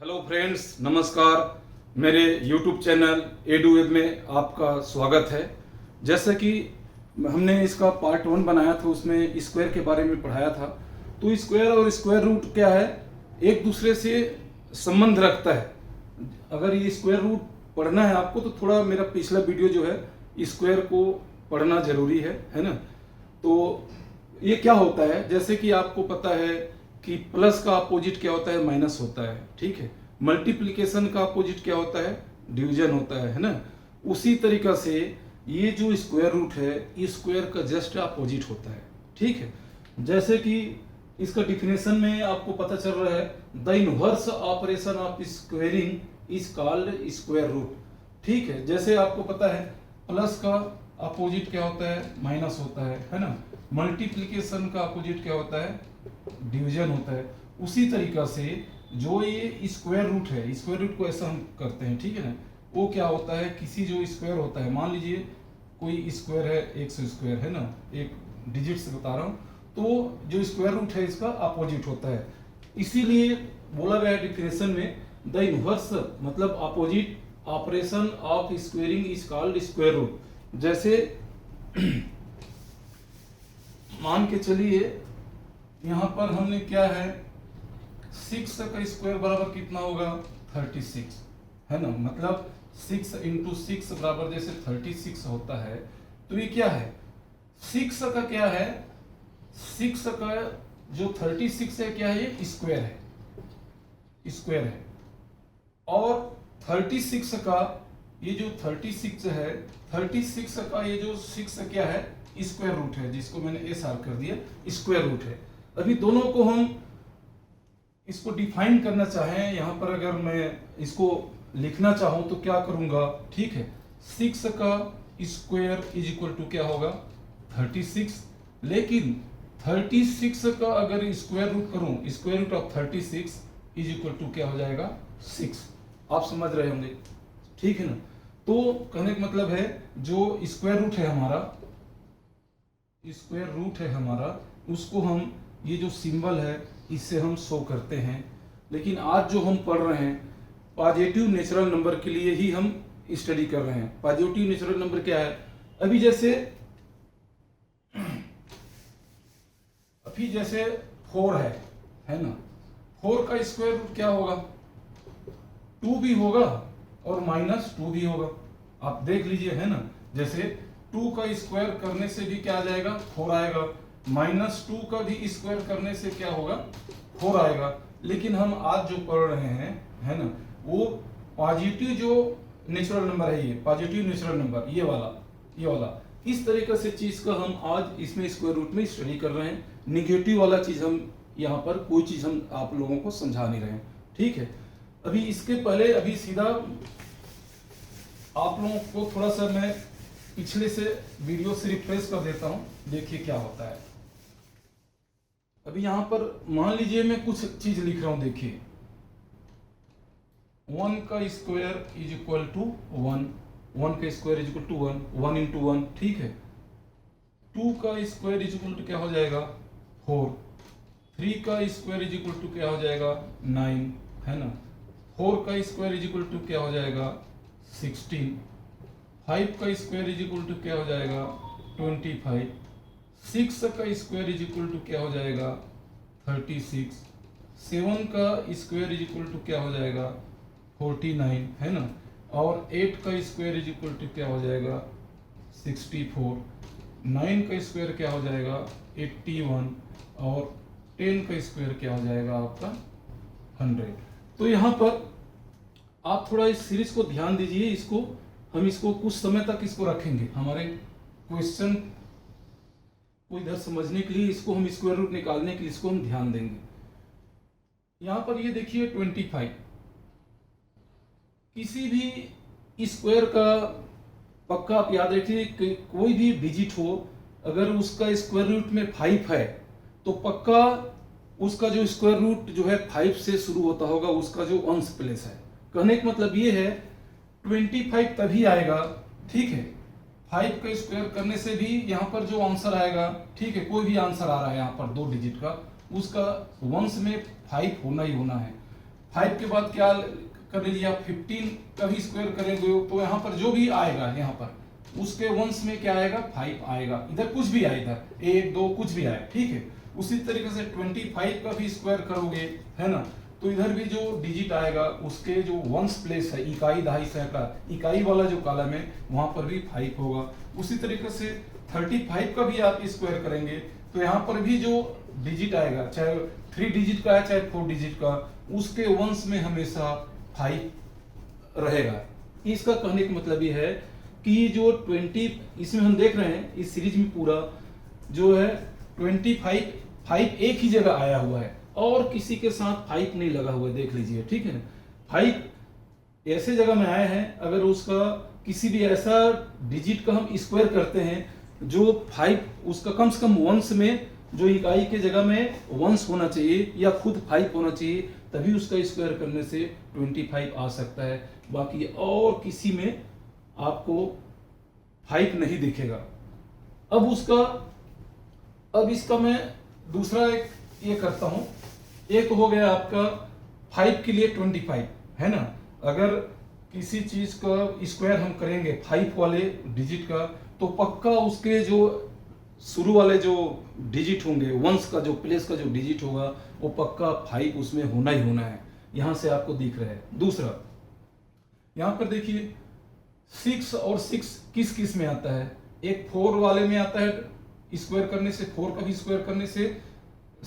Hello friends, नमस्कार। मेरे YouTube channel edu web में आपका स्वागत है। जैसे कि हमने इसका पार्ट 1 बनाया था, उसमें स्क्वायर के बारे में पढ़ाया था। तो स्क्वायर और स्क्वायर रूट क्या है, एक दूसरे से संबंध रखता है। अगर ये स्क्वायर रूट पढ़ना है आपको तो थोड़ा मेरा पिछला वीडियो जो है स्क्वायर को पढ़ना जरूरी है ना। तो ये क्या होता है, जैसे कि आपको पता है कि प्लस का अपोजिट क्या होता है, माइनस होता है, ठीक है। मल्टीप्लिकेशन का अपोजिट क्या होता है, डिवीजन होता है ना। उसी तरीका से ये जो स्क्वायर रूट है, स्क्वायर का जस्ट अपोजिट होता है, ठीक है। जैसे कि इसका डिफिनेशन में आपको पता चल रहा है, the inverse operation of squaring is called square root, ठीक है। जैसे आपको पता है प्लस का अपोजिट क्या होता है, माइनस होता है ना। मल्टीप्लिकेशन का अपोजिट क्या होता है, डिवीजन होता है। उसी तरीका से जो ये स्क्वायर रूट है, स्क्वायर रूट को ऐसा हम करते हैं, ठीक है ना। वो क्या होता है, किसी जो स्क्वायर होता है, मान लीजिए कोई स्क्वायर है, 100 स्क्वायर है ना, एक डिजिट से बता रहा हूं, तो जो स्क्वायर रूट है इसका अपोजिट होता है। इसीलिए बोला गया डिफिनेशन में द इनवर्स मतलब opposite operation of squaring is called square root. जैसे मान के चलिए यहां पर हमने क्या है, 6 का स्क्वायर बराबर कितना होगा, 36 है ना। मतलब 6 इंटू 6 बराबर जैसे 36 होता है। तो ये क्या है, 6 का क्या है, 6 का जो 36 है क्या है, ये स्क्वायर है, स्क्वायर है। और 36 का ये जो 36 है, 36 का ये जो 6 क्या है, स्क्वायर रूट है, जिसको मैंने एस आर कर दिया, स्क्वायर रूट है। अभी दोनों को हम इसको डिफाइन करना चाहें, यहां पर अगर मैं इसको लिखना चाहूं तो क्या करूंगा, ठीक है। 6 का स्क्वायर इज इक्वल टू क्या होगा, 36। लेकिन 36 का अगर स्क्वायर रूट करूं, square root of 36 is equal to क्या हो जाएगा, 6। आप समझ रहे होंगे, ठीक है ना। तो कहने का मतलब है जो स्क्वायर रूट है हमारा, स्क्वायर रूट है हमारा, उसको हम ये जो सिंबल है इससे हम शो करते हैं। लेकिन आज जो हम पढ़ रहे हैं पॉजिटिव नेचुरल नंबर के लिए ही हम स्टडी कर रहे हैं। पॉजिटिव नेचुरल नंबर क्या है, अभी जैसे 4 है ना। 4 का स्क्वायर रूट क्या होगा, 2 भी होगा और -2 भी होगा। आप देख लीजिए है ना, जैसे 2 का स्क्वायर करने से भी क्या आ जाएगा, 4 आएगा। -2 का भी स्क्वायर करने से क्या होगा, 4 आएगा। लेकिन हम आज जो पढ़ रहे हैं है ना, वो पॉजिटिव जो नेचुरल नंबर है, ये पॉजिटिव नेचुरल नंबर, ये वाला इस तरीके से चीज का हम आज इसमें स्क्वायर रूट में स्टडी कर रहे हैं। निगेटिव वाला चीज हम यहाँ पर कोई चीज हम आप लोगों को समझा नहीं रहे हैं, ठीक है। अभी इसके पहले अभी सीधा आप लोगों को थोड़ा सा मैं पिछले से वीडियो से रिफ्रेश कर देता हूं, देखिए क्या होता है। अभी यहां पर मान लीजिए मैं कुछ चीज लिख रहा हूं, देखिए 1 का स्क्वायर इज इक्वल टू 1, 1 का square is equal to 1, 1 into 1, ठीक है। 2 का स्क्वायर इज इक्वल टू क्या हो जाएगा, 4। 3 का स्क्वायर इज इक्वल टू क्या हो जाएगा, 9 है ना। 4 का स्क्वायर इज इक्वल टू क्या हो जाएगा, 16। 5 का स्क्वायर इज इक्वल टू क्या हो जाएगा, 25। 6 का स्क्वायर इज इक्वल टू क्या हो जाएगा, 36। 7 का स्क्वायर इज इक्वल टू क्या हो जाएगा, 49 है ना। और 8 का स्क्वायर इज इक्वल टू क्या हो जाएगा, 64। 9 का स्क्वायर क्या हो जाएगा, 81। और 10 का स्क्वायर क्या हो जाएगा आपका, 100। तो यहाँ पर आप थोड़ा इस सीरीज को ध्यान दीजिए, हम इसको कुछ समय तक इसको रखेंगे, हमारे क्वेश्चन को इधर समझने के लिए, इसको हम स्क्वायर रूट निकालने के लिए इसको हम ध्यान देंगे। यहां पर ये देखिए 25, किसी भी स्क्वायर का पक्का आप याद रखिए, कोई भी डिजिट हो अगर उसका स्क्वायर रूट में 5 है तो पक्का उसका जो स्क्वायर रूट जो है 5 से शुरू होता होगा, उसका जो अंश प्लेस है। कहने का मतलब ये है 25 तभी आएगा, ठीक है। 5 का स्क्वायर करने से भी यहाँ पर जो आंसर आएगा, ठीक है, कोई भी आंसर आ रहा है यहाँ पर 2 डिजिट का, उसका वंश में 5 होना ही होना है। 5 के बाद क्या कर लीजिए आप, 15 का भी स्क्वायर करेंगे तो यहाँ पर जो भी आएगा यहाँ पर उसके वंश में क्या आएगा, 5 आएगा। इधर कुछ भी आए, इधर 1 2 कुछ भी आए, ठीक है। उसी तरीके से 25 का भी स्क्वायर करोगे, है ना, तो इधर भी जो डिजिट आएगा उसके जो वंश प्लेस है, इकाई दहाई सैकड़ा, इकाई वाला जो कॉलम है वहां पर भी 5 होगा। उसी तरीके से 35 का भी आप स्क्वायर करेंगे तो यहाँ पर भी जो डिजिट आएगा, चाहे 3 डिजिट का है चाहे 4 डिजिट का, उसके वंश में हमेशा 5 रहेगा। इसका कहने का मतलब ये है कि जो 20 इसमें हम देख रहे हैं इस सीरीज में पूरा जो है 25 एक ही जगह आया हुआ है और किसी के साथ 5 नहीं लगा हुआ है, देख लीजिए, ठीक है ना। 5 ऐसे जगह में आए हैं, अगर उसका किसी भी ऐसा डिजिट का हम स्क्वायर करते हैं जो 5 उसका कम से कम वंश में जो इकाई के जगह में वंश होना चाहिए या खुद 5 होना चाहिए, तभी उसका स्क्वायर करने से 25 आ सकता है। बाकी और किसी में आपको 5 नहीं दिखेगा। अब इसका मैं दूसरा एक ये करता हूं। एक हो गया आपका 5 के लिए 25, है ना। अगर किसी चीज का स्क्वायर हम करेंगे 5 वाले डिजिट का, तो पक्का उसके जो शुरू वाले जो डिजिट होंगे, वंश का जो प्लेस का जो डिजिट होगा, वो पक्का 5 उसमें होना ही होना है। यहां से आपको दिख रहा है। दूसरा यहां पर देखिए 6 और 6 किस किस में आता है, एक 4 वाले में आता है, स्क्वायर करने से 4 का भी स्क्वायर करने से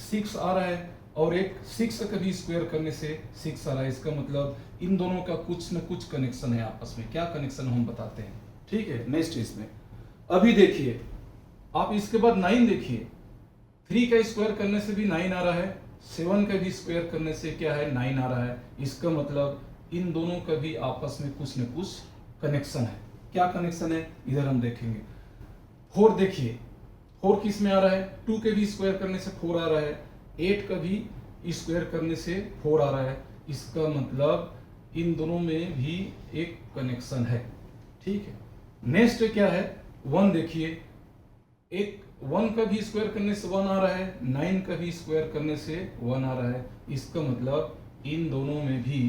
6 आ रहा है, और एक 6 का भी स्क्वायर करने से 6 आ रहा है। इसका मतलब इन दोनों का कुछ न कुछ कनेक्शन है आपस में। क्या कनेक्शन हम बताते हैं, ठीक है, नेक्स्ट इसमें। अभी देखिए आप इसके बाद 9 देखिए, 3 का स्क्वायर करने से भी 9 आ रहा है, 7 का भी स्क्वायर करने से क्या है, 9 आ रहा है। इसका मतलब इन दोनों का भी आपस में कुछ न कुछ कनेक्शन है। क्या कनेक्शन है इधर हम देखेंगे। 4 देखिए, 4 किस में आ रहा है, 2 के भी स्क्वायर करने से 4 आ रहा है, 8 का भी स्क्वायर करने से 4 आ रहा है। इसका मतलब इन दोनों में भी एक कनेक्शन है, ठीक है। नेक्स्ट क्या है, 1 देखिए, एक 1 का भी स्क्वायर करने से 1 आ रहा है, 9 का भी स्क्वायर करने से 1 आ रहा है। इसका मतलब इन दोनों में भी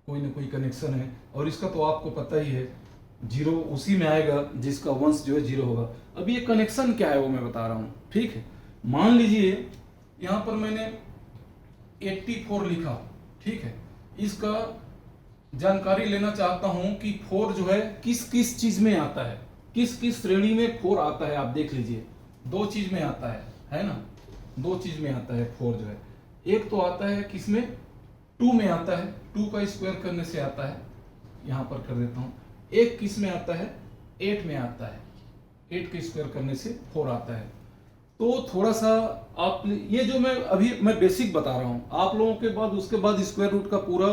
कोई ना कोई कनेक्शन है। और इसका तो आपको पता ही है, 0 उसी में आएगा जिसका वंश जो है 0 होगा। अब ये कनेक्शन क्या है वो मैं बता रहा हूं, ठीक है। मान लीजिए यहां पर मैंने 84 लिखा, ठीक है। इसका जानकारी लेना चाहता हूं कि 4 जो है किस किस चीज में आता है, किस किस श्रेणी में 4 आता है। आप देख लीजिए 2 चीज में आता है ना, 2 चीज में आता है 4 जो है। एक तो आता है किसमें, 2 में आता है, 2 का स्क्वायर करने से आता है, यहां पर कर देता हूं। एक किस में आता है, 8 में आता है, 8 के स्क्वायर करने से 4 आता है। तो थोड़ा सा आप ये जो मैं बेसिक बता रहा हूं, आप लोगों के बाद उसके बाद स्क्वायर रूट का पूरा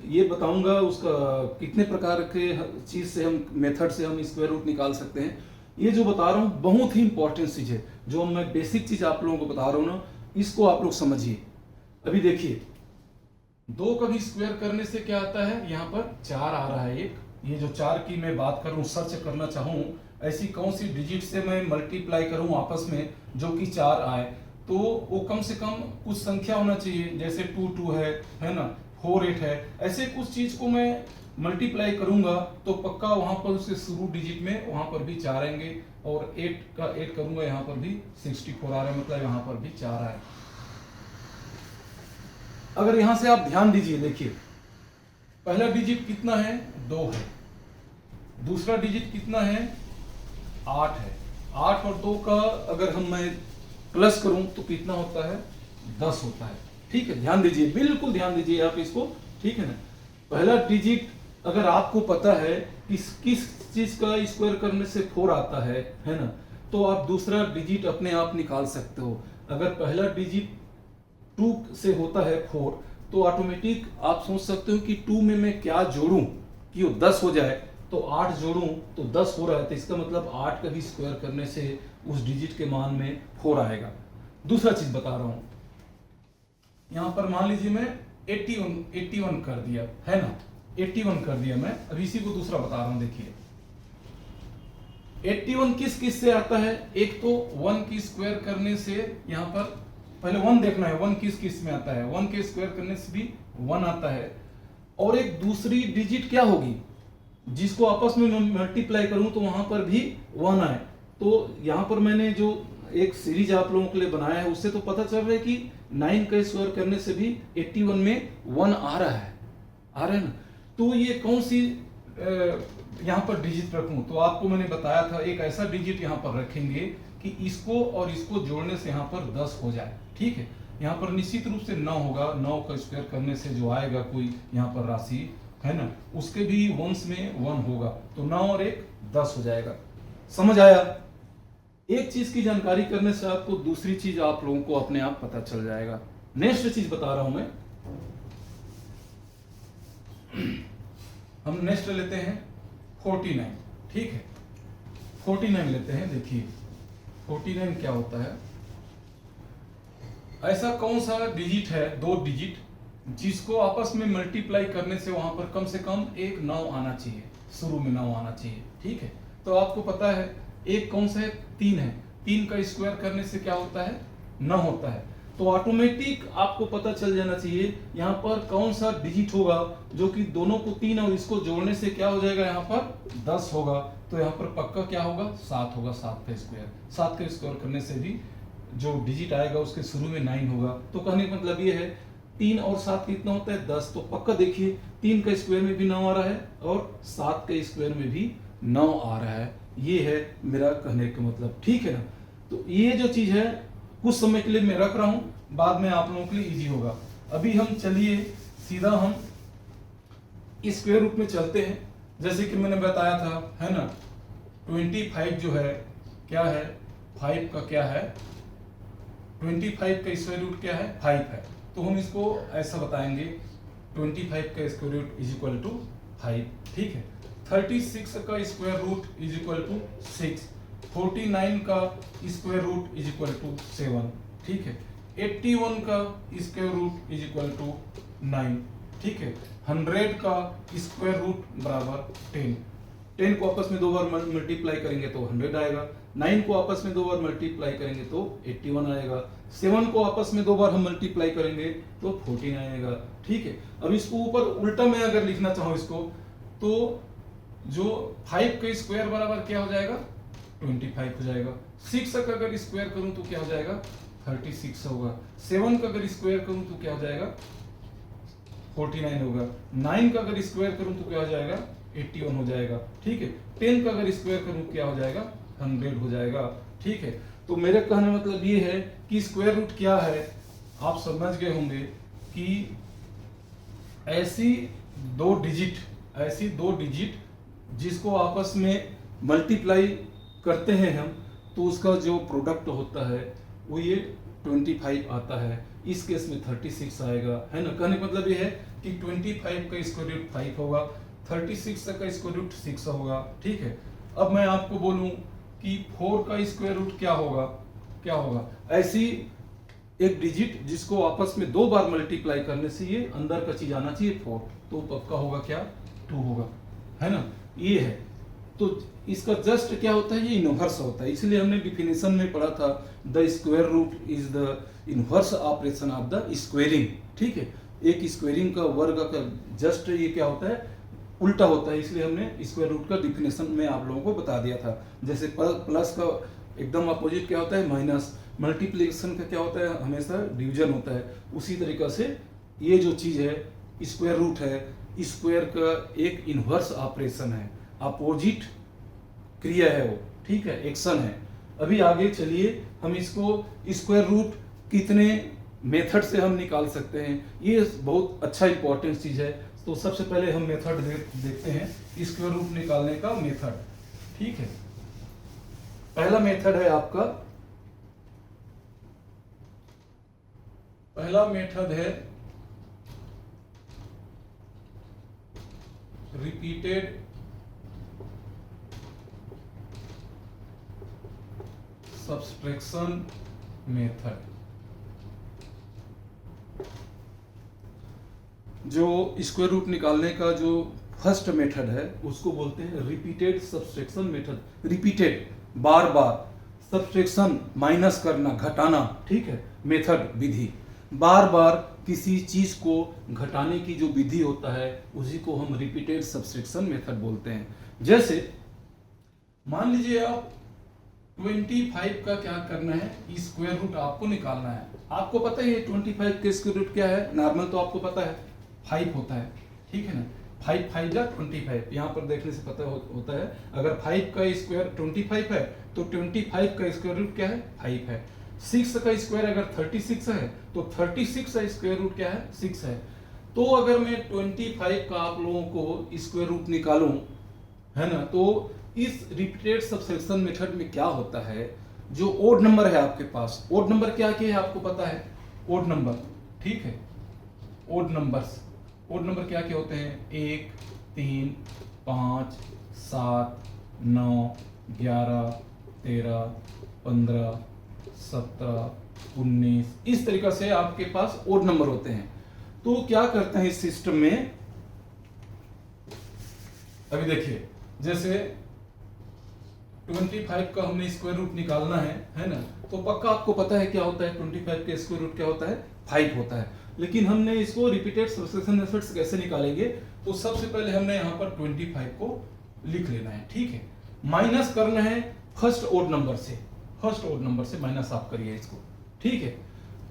ये बताऊंगा, उसका कितने प्रकार के चीज से हम मेथड से हम स्क्वायर रूट निकाल सकते हैं। ये जो बता रहा हूं बहुत ही इंपॉर्टेंट चीज है, जो मैं बेसिक चीज आप लोगों को बता रहा हूं ना, इसको आप लोग समझिए। अभी देखिए 2 का भी स्क्वायर करने से क्या आता है, यहाँ पर 4 आ रहा है। एक ये जो 4 की मैं बात करूं, सर्च करना चाहूं ऐसी कौन सी डिजिट से मैं मल्टीप्लाई करूं आपस में जो कि 4 आए, तो वो कम से कम कुछ संख्या होना चाहिए, जैसे 2 2 है ना, 4 8 है। ऐसे कुछ चीज को मैं मल्टीप्लाई करूंगा तो पक्का वहां पर उसके शुरू डिजिट में वहां पर भी 4 आएंगे, और 8 का 8 करूंगा यहाँ पर भी 64 आ रहा है, मतलब यहाँ पर भी 4 आए। अगर यहां से आप ध्यान दीजिए, देखिए पहला डिजिट कितना है, 2 है। दूसरा डिजिट कितना है, 8 है। 8 और 2 का अगर मैं प्लस करूं तो कितना होता है, 10 होता है, ठीक है। ध्यान दीजिए, बिल्कुल ध्यान दीजिए आप इसको, ठीक है ना। पहला डिजिट अगर आपको पता है कि किस चीज का स्क्वायर करने से 4 आता है ना, तो आप दूसरा डिजिट अपने आप निकाल सकते हो। अगर पहला डिजिट 2 से होता है 4, तो ऑटोमेटिक आप सोच सकते हो कि 2 में मैं क्या जोड़ूं कि वो 10 हो जाए, तो 8 जोड़ूं तो 10 हो रहा है, तो इसका मतलब 8 का भी स्क्वायर करने से उस डिजिट के मान में 4 आएगा। दूसरा चीज बता रहा हूं, यहां पर मान लीजिए मैं 81 कर दिया, है ना, 81 कर दिया मैं। अब इसी को दूसरा बता रहा हूं, देखिए 81 किस किस से आता है, एक तो 1 की स्क्वायर करने से यहां पर पहले 1 देखना है, 1 किस किस में आता है, 1 के स्क्वायर करने से भी 1 आता है। और एक दूसरी डिजिट क्या होगी जिसको आपस में मल्टीप्लाई करूं तो वहां पर भी 1 आए। तो यहां पर मैंने जो एक सीरीज आप लोगों के लिए बनाया है उससे तो पता चल रहा है कि 9 का स्क्वायर करने से भी 81 में 1 आ रहा है, ना। तो ये कौन सी यहाँ पर डिजिट रखूं, तो आपको मैंने बताया था एक ऐसा डिजिट यहाँ पर रखेंगे कि इसको और इसको जोड़ने से यहाँ पर 10 हो जाए, ठीक है। यहाँ पर निश्चित रूप से 9 होगा, 9 का स्क्वायर करने से जो आएगा कोई यहाँ पर राशि है ना, उसके भी वंश में 1 होगा, तो 9 और 1 10 हो जाएगा। समझ आया? एक चीज की जानकारी करने से आपको दूसरी चीज आप लोगों को अपने आप पता चल जाएगा। नेक्स्ट चीज बता रहा हूं मैं, हम नेक्स्ट लेते हैं 49, ठीक है। 49 लेते हैं। देखिए 49 क्या होता है, ऐसा कौन सा डिजिट है, 2 डिजिट, जिसको आपस में मल्टीप्लाई करने से वहां पर कम से कम एक 9 आना चाहिए, शुरू में 9 आना चाहिए, ठीक है। तो आपको पता है एक कौन सा है, 3 है, 3 का स्क्वायर करने से क्या होता है, 9 होता है। तो ऑटोमेटिक आपको पता चल जाना चाहिए यहाँ पर कौन सा डिजिट होगा जो कि दोनों को 3 और इसको जोड़ने से क्या हो जाएगा, यहाँ पर 10 होगा। तो यहाँ पर पक्का क्या होगा, 7 होगा, 7 का स्क्वायर। 7 का स्क्वायर करने से भी जो डिजिट आएगा उसके शुरू में 9 होगा। तो कहने का मतलब ये है 3 और 7 कितना होता है, 10। तो पक्का देखिए 3 का स्क्वायर में भी 9 आ रहा है और 7 के स्क्वायर में भी 9 आ रहा है। ये है मेरा कहने का मतलब, ठीक है ना। तो ये जो चीज है कुछ समय के लिए मैं रख रहा हूं, बाद में आप लोगों के लिए इजी होगा। अभी हम चलिए सीधा हम स्क्वायर रूट में चलते हैं। जैसे कि मैंने बताया था, है ना, 25 जो है क्या है, 5 का क्या है, 25 का स्क्वायर रूट क्या है, 5 है। तो हम इसको ऐसा बताएंगे 25 का square root is equal to 5, ठीक है। 36 का square root is equal to 6, 49 का square root is equal to 7, ठीक है। 81 का square root is equal to 9, ठीक है। 100 का स्क्वायर रूट बराबर 10। 10 को आपस में 2 बार मल्टीप्लाई करेंगे तो 100 आएगा। 9 को आपस में 2 बार मल्टीप्लाई करेंगे तो 81 आएगा। 7 को आपस में 2 बार हम मल्टीप्लाई करेंगे तो 14 आएगा, ठीक है। अब इसको ऊपर उल्टा में अगर लिखना चाहो इसको, तो जो 5 का स्क्वायर बराबर क्या हो जाएगा, 25 हो जाएगा। 6 का अगर स्क्वायर करूं तो क्या हो जाएगा, 36 होगा। 7 का अगर स्क्वायर करूं तो क्या हो जाएगा, 49 होगा। 9 का अगर स्क्वायर करूं तो क्या हो जाएगा, 81 हो जाएगा, ठीक है। 10 का अगर स्क्वायर करूं क्या हो जाएगा, 100 हो जाएगा, ठीक है। तो मेरे कहने मतलब ये है कि स्क्वायर रूट क्या है, आप समझ गए होंगे कि ऐसी दो डिजिट जिसको आपस में मल्टीप्लाई करते हैं हम, तो उसका जो प्रोडक्ट होता है वो ये 25 आता है। इस केस में 36 आएगा, है ना। कहने का मतलब ये है कि 25 का स्क्वायर रूट 5 होगा, 36 का स्क्वायर रूट 6 होगा, ठीक है। अब मैं आपको बोलूं कि 4 का स्क्वायर रूट क्या होगा, ऐसी एक डिजिट जिसको आपस में 2 बार मल्टीप्लाई करने से ये अंदर का चीज आना चाहिए 4, तो पक्का होगा क्या, 2 होगा, है ना। ये है। तो इसका जस्ट क्या होता है, ये इनवर्स होता है। इसलिए हमने डिफिनेशन में पढ़ा था the square root is the inverse operation of the squaring, ठीक है। एक स्क्वेयरिंग का वर्ग का जस्ट ये क्या होता है, उल्टा होता है। इसलिए हमने स्क्वायर रूट का डिफिनेशन में आप लोगों को बता दिया था। जैसे प्लस का एकदम अपोजिट क्या होता है, माइनस। मल्टीप्लिकेशन का क्या होता है, हमेशा डिवीजन होता है। उसी तरीका से ये जो चीज है स्क्वायर रूट है, स्क्वायर का एक इनवर्स ऑपरेशन है, अपोजिट क्रिया है वो, ठीक है, एक्शन है। अभी आगे चलिए हम इसको स्क्वायर रूट कितने मेथड से हम निकाल सकते हैं, ये बहुत अच्छा इंपॉर्टेंट चीज है। तो सबसे पहले हम मेथड देखते हैं स्क्वायर रूट निकालने का मेथड, ठीक है। पहला मेथड है आपका, पहला मेथड है रिपीटेड सब्सट्रैक्शन मेथड। जो स्क्वायर रूट निकालने का जो फर्स्ट मेथड है उसको बोलते हैं रिपीटेड सब्सट्रैक्शन मेथड। रिपीटेड, बार बार सब्ट्रैक्शन माइनस करना, घटाना, ठीक है, मेथड, विधि। बार बार किसी चीज को घटाने की जो विधि होता है उसी को हम रिपीटेड सब्ट्रैक्शन मेथड बोलते हैं। जैसे मान लीजिए आप 25 का क्या करना है, स्क्वायर रूट आपको निकालना है। आपको पता है 25 के स्क्वायर रूट क्या है, नॉर्मल तो आपको पता है 5 होता है, ठीक है ना। 5 5 जा 25, यहाँ पर देखने से पता होता है। अगर 5 का स्क्वायर 25 है तो 25 का स्क्वायर रूट क्या है, 5 है। 6 का स्क्वायर अगर 36 है तो 36 का स्क्वायर रूट क्या है, 6 है। तो अगर मैं 25 का आप लोगों को स्क्वायर रूट निकालूं, है ना, तो इस रिपीटेड सब्ट्रैक्शन मेथड में क्या होता है, जो ओड नंबर है आपके पास, ओड नंबर क्या क्या है आपको पता है, ओड नंबर, ठीक है, ओड नंबर क्या क्या होते हैं, 1 3 5 7 9 11 13 15 17 19, इस तरीके से आपके पास ओड नंबर होते हैं। तो क्या करते हैं इस सिस्टम में, अभी देखिए जैसे 25 का हमने स्क्वायर रूट निकालना है ना, तो पक्का आपको पता है क्या होता है, 25 का स्क्वायर रूट क्या होता है, 5 होता है। लेकिन हमने इसको रिपीटेड सब्ट्रैक्शन मेथड से कैसे निकालेंगे, तो सबसे पहले हमने यहाँ पर 25 को लिख लेना है, ठीक है। माइनस करना है फर्स्ट ओड नंबर से, फर्स्ट ओड नंबर से माइनस आप करिए इसको, ठीक है।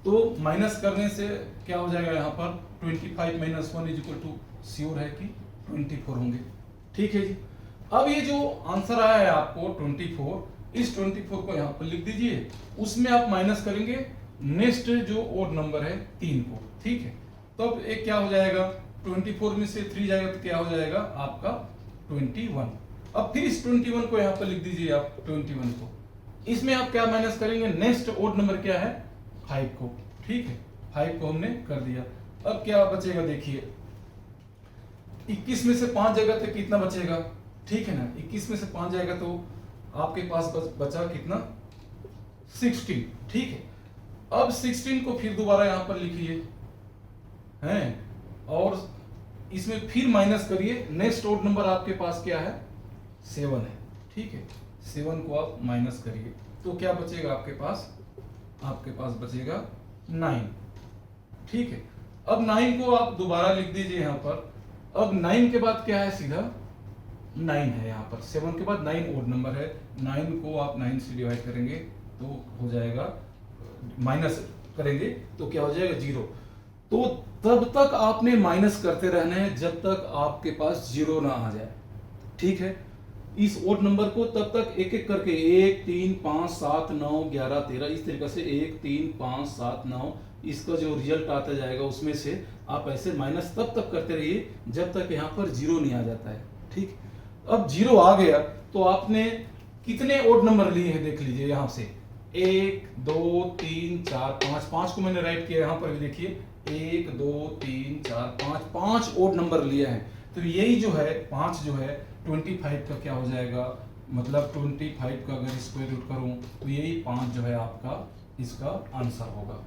तो माइनस करने से क्या हो जाएगा, यहाँ पर 25 minus 1 is equal to, sure है कि 24 होंगे, ठीक है जी। अब ये जो आंसर आया है आपको 24, इस 24 को यहाँ पर लिख दीजिए, उसमें आप माइनस करेंगे नेक्स्ट जो ओड नंबर है 3 को, ठीक है। तो अब एक क्या हो जाएगा, 24 में से 3 जाएगा तो क्या हो जाएगा आपका 21। अब फिर इस 21 को यहाँ पर लिख दीजिए आप 21 को, इसमें आप क्या माइनस करेंगे, नेक्स्ट ओड नंबर क्या है 5 को, ठीक है। 5 को हमने कर दिया। अब क्या बचेगा देखिए, 21 में से 5 जाएगा तो कितना बचेगा, ठीक है ना। 21 में से 5 जाएगा तो आपके पास बचा कितना, 16, ठीक है। अब 16 को फिर दोबारा यहां पर लिखिए हैं, और इसमें फिर माइनस करिए, नेक्स्ट ओड नंबर आपके पास क्या है, 7 है, ठीक है। 7 को आप माइनस करिए तो क्या बचेगा आपके पास बचेगा 9, ठीक है। अब 9 को आप दोबारा लिख दीजिए यहां पर। अब 9 के बाद क्या है, सीधा 9 है यहाँ पर, 7 के बाद 9 ओड नंबर है। 9 को आप 9 से डिवाइड करेंगे तो हो जाएगा, माइनस करेंगे तो क्या हो जाएगा 0। तो तब तक आपने माइनस करते रहना है जब तक आपके पास 0 ना आ जाए, ठीक है। इस ओड नंबर को तब तक एक एक करके 1 3 5 7 9 11 13, इस तरीके से 1 3 5 7 9, इसका जो रिजल्ट आता जाएगा उसमें से आप ऐसे माइनस तब तक करते रहिए जब तक यहाँ पर 0 नहीं आ जाता है, ठीक। अब 0 आ गया तो आपने कितने ओड नंबर लिए हैं देख लीजिए, यहाँ से 1 2 3 4 5, 5 को मैंने राइट किया, यहाँ पर भी देखिए 1 2 3 4 5, 5 ओड नंबर लिए हैं। तो यही जो है 5 जो है 25 का क्या हो जाएगा, मतलब 25 का अगर स्क्वायर रूट करूं तो यही 5 जो है आपका इसका आंसर होगा।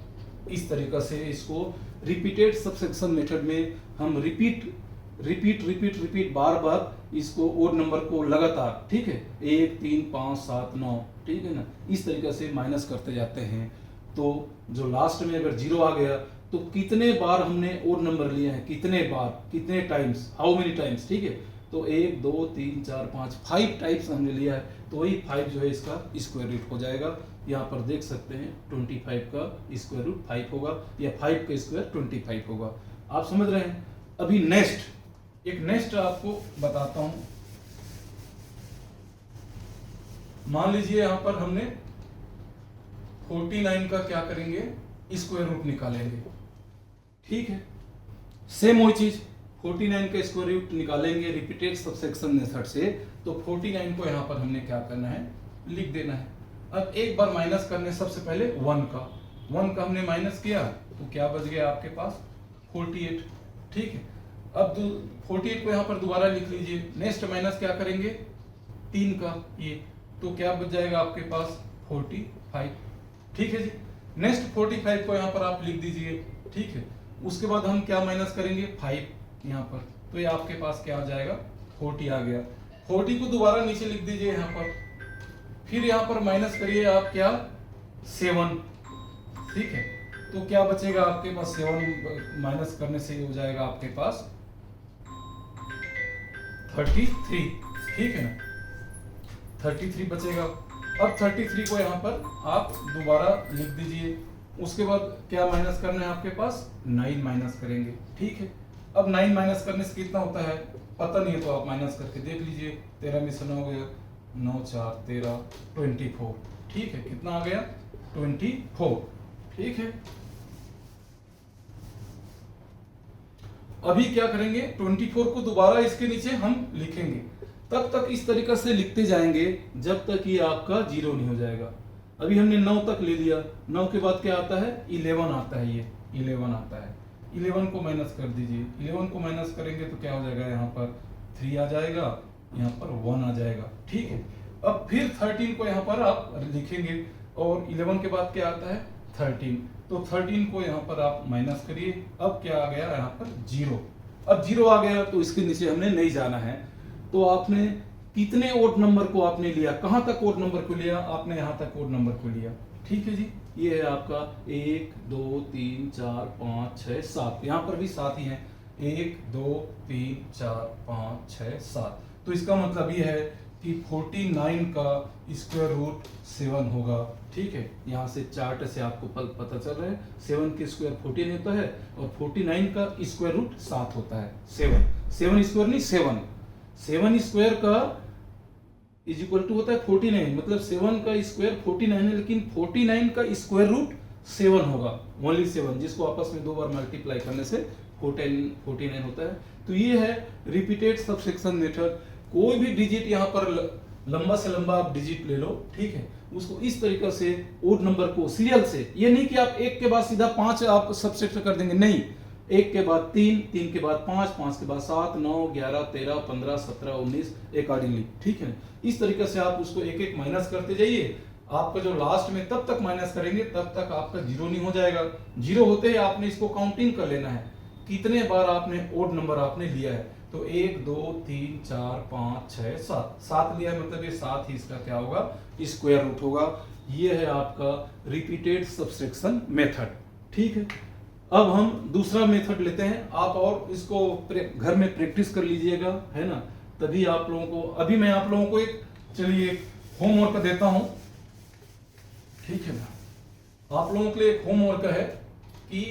इस तरीके से इसको रिपीटेड सब्ट्रैक्शन मेथड में हम रिपीट बार बार इसको ओड नंबर को लगातार, ठीक है, 1 3 5 7 9, ठीक है ना, इस तरीके से माइनस करते जाते हैं। तो जो लास्ट में अगर 0 आ गया तो कितने बार हमने ओड नंबर लिए हैं, कितने बार, कितने टाइम्स, हाउ मेनी टाइम्स, ठीक है। तो 1 2 3 4 5 5 टाइप्स हमने लिया है, तो वही 5 जो है इसका स्क्वायर रूट हो जाएगा। यहाँ पर देख सकते हैं 25 का स्क्वायर रूट 5 होगा, या 5 का स्क्वायर 25 होगा। आप समझ रहे हैं। अभी नेक्स्ट आपको बताता हूं। मान लीजिए यहां पर हमने 49 का क्या करेंगे, स्क्वायर रूट निकालेंगे, ठीक है। सेम वही चीज 49 का स्क्वायर रूट निकालेंगे रिपीटेड सब्ट्रैक्शन मेथड से, तो 49 को यहां पर हमने क्या करना है, लिख देना है। अब एक बार माइनस करने, सबसे पहले 1 का हमने माइनस किया तो क्या बच गया आपके पास 48, ठीक है। अब 48 को यहां पर दोबारा लिख लीजिए, नेक्स्ट माइनस क्या करेंगे 3 का, ये तो क्या बच जाएगा आपके पास 45, ठीक है जी। नेक्स्ट 45 को यहां पर आप लिख दीजिए, ठीक है। उसके बाद हम क्या माइनस करेंगे 5 यहां पर, तो ये आपके पास क्या आ जाएगा 40 आ गया। 40 को दोबारा नीचे लिख दीजिए यहां पर, फिर यहाँ पर माइनस करिए आप क्या 7, ठीक है। तो क्या बचेगा आपके पास, 7 माइनस करने से हो जाएगा आपके पास 33, ठीक है ना, 33 बचेगा। अब 33 को यहाँ पर आप दोबारा लिख दीजिए। उसके बाद क्या माइनस करना है आपके पास, 9 माइनस करेंगे, ठीक है। अब 9 माइनस करने से कितना होता है पता नहीं है, तो आप माइनस करके देख लीजिए। 13 में से 9 हो गया, 9 4 13, 24, ठीक है। कितना आ गया, 24, ठीक है। अभी क्या करेंगे, 24 को दोबारा इसके नीचे हम लिखेंगे। तब तक इस तरीके से लिखते जाएंगे जब तक ये आपका 0 नहीं हो जाएगा। अभी हमने 9 तक ले लिया, 9 के बाद क्या आता है, 11 आता है, ये 11 आता है। 11 को माइनस कर दीजिए, 11 को माइनस करेंगे तो क्या हो जाएगा, यहाँ पर 3 आ जाएगा, यहाँ पर 1 आ जाएगा, ठीक है। अब फिर 13 को यहाँ पर आप लिखेंगे और 11 के बाद क्या आता है 13, तो 13 को यहाँ पर आप माइनस करिए। अब क्या आ गया यहाँ पर 0। अब 0 आ गया तो इसके नीचे हमने नहीं जाना है। तो आपने कितने ओड नंबर को आपने लिया, कहां तक ओड नंबर को लिया, आपने यहां तक ओड नंबर को लिया, ठीक है जी। ये है आपका 1 2 3 4 5 6 7, यहां पर भी 7 ही है, 1 2 3 4 5 6 7। तो इसका मतलब ये है कि 49 का स्क्वायर रूट 7 होगा, ठीक है। यहाँ से चार्ट से आपको पता चल रहा है 7 के स्क्वायर 14 होता है और 49 का स्क्वायर रूट 7 होता है, 7 स्क्वायर नहीं 7 स्क्वायर का इज इक्वल टू होता है 49, मतलब 7 का स्क्वायर 49 है, लेकिन 49 का स्क्वायर रूट 7 होगा, ओनली 7, जिसको आपस में 2 बार मल्टीप्लाई करने से 49 होता है। तो ये है रिपीटेड सबसेक्शन मेथड। कोई भी डिजिट यहाँ पर लंबा से लंबा आप डिजिट ले लो, ठीक है। उसको इस तरीके से ओड नंबर को सीरियल से, ये नहीं कि आप एक के बाद सीधा 5 आप सबसेक्ट कर देंगे, नहीं, 1 के बाद 3, 3 के बाद 5, 5 के बाद 7, 9 11 13 15 17 19 अकॉर्डिंगली, ठीक है। इस तरीके से आप उसको एक एक माइनस करते जाइए। आपका जो लास्ट में तब तक माइनस करेंगे तब तक आपका 0 नहीं हो जाएगा। 0 होते ही आपने इसको काउंटिंग कर लेना है, कितने बार आपने ओड नंबर आपने लिया है। तो 1 2 3 4 5 6 7 लिया है, मतलब ये 7 ही इसका क्या होगा, स्क्वायर रूट होगा। ये है आपका रिपीटेड सबट्रैक्शन मेथड, ठीक है। अब हम दूसरा मेथड लेते हैं, आप और इसको घर में प्रैक्टिस कर लीजिएगा, है ना, तभी आप लोगों को, अभी मैं आप लोगों को एक चलिए होमवर्क देता हूं, ठीक है ना। आप लोगों के लिए एक होमवर्क है कि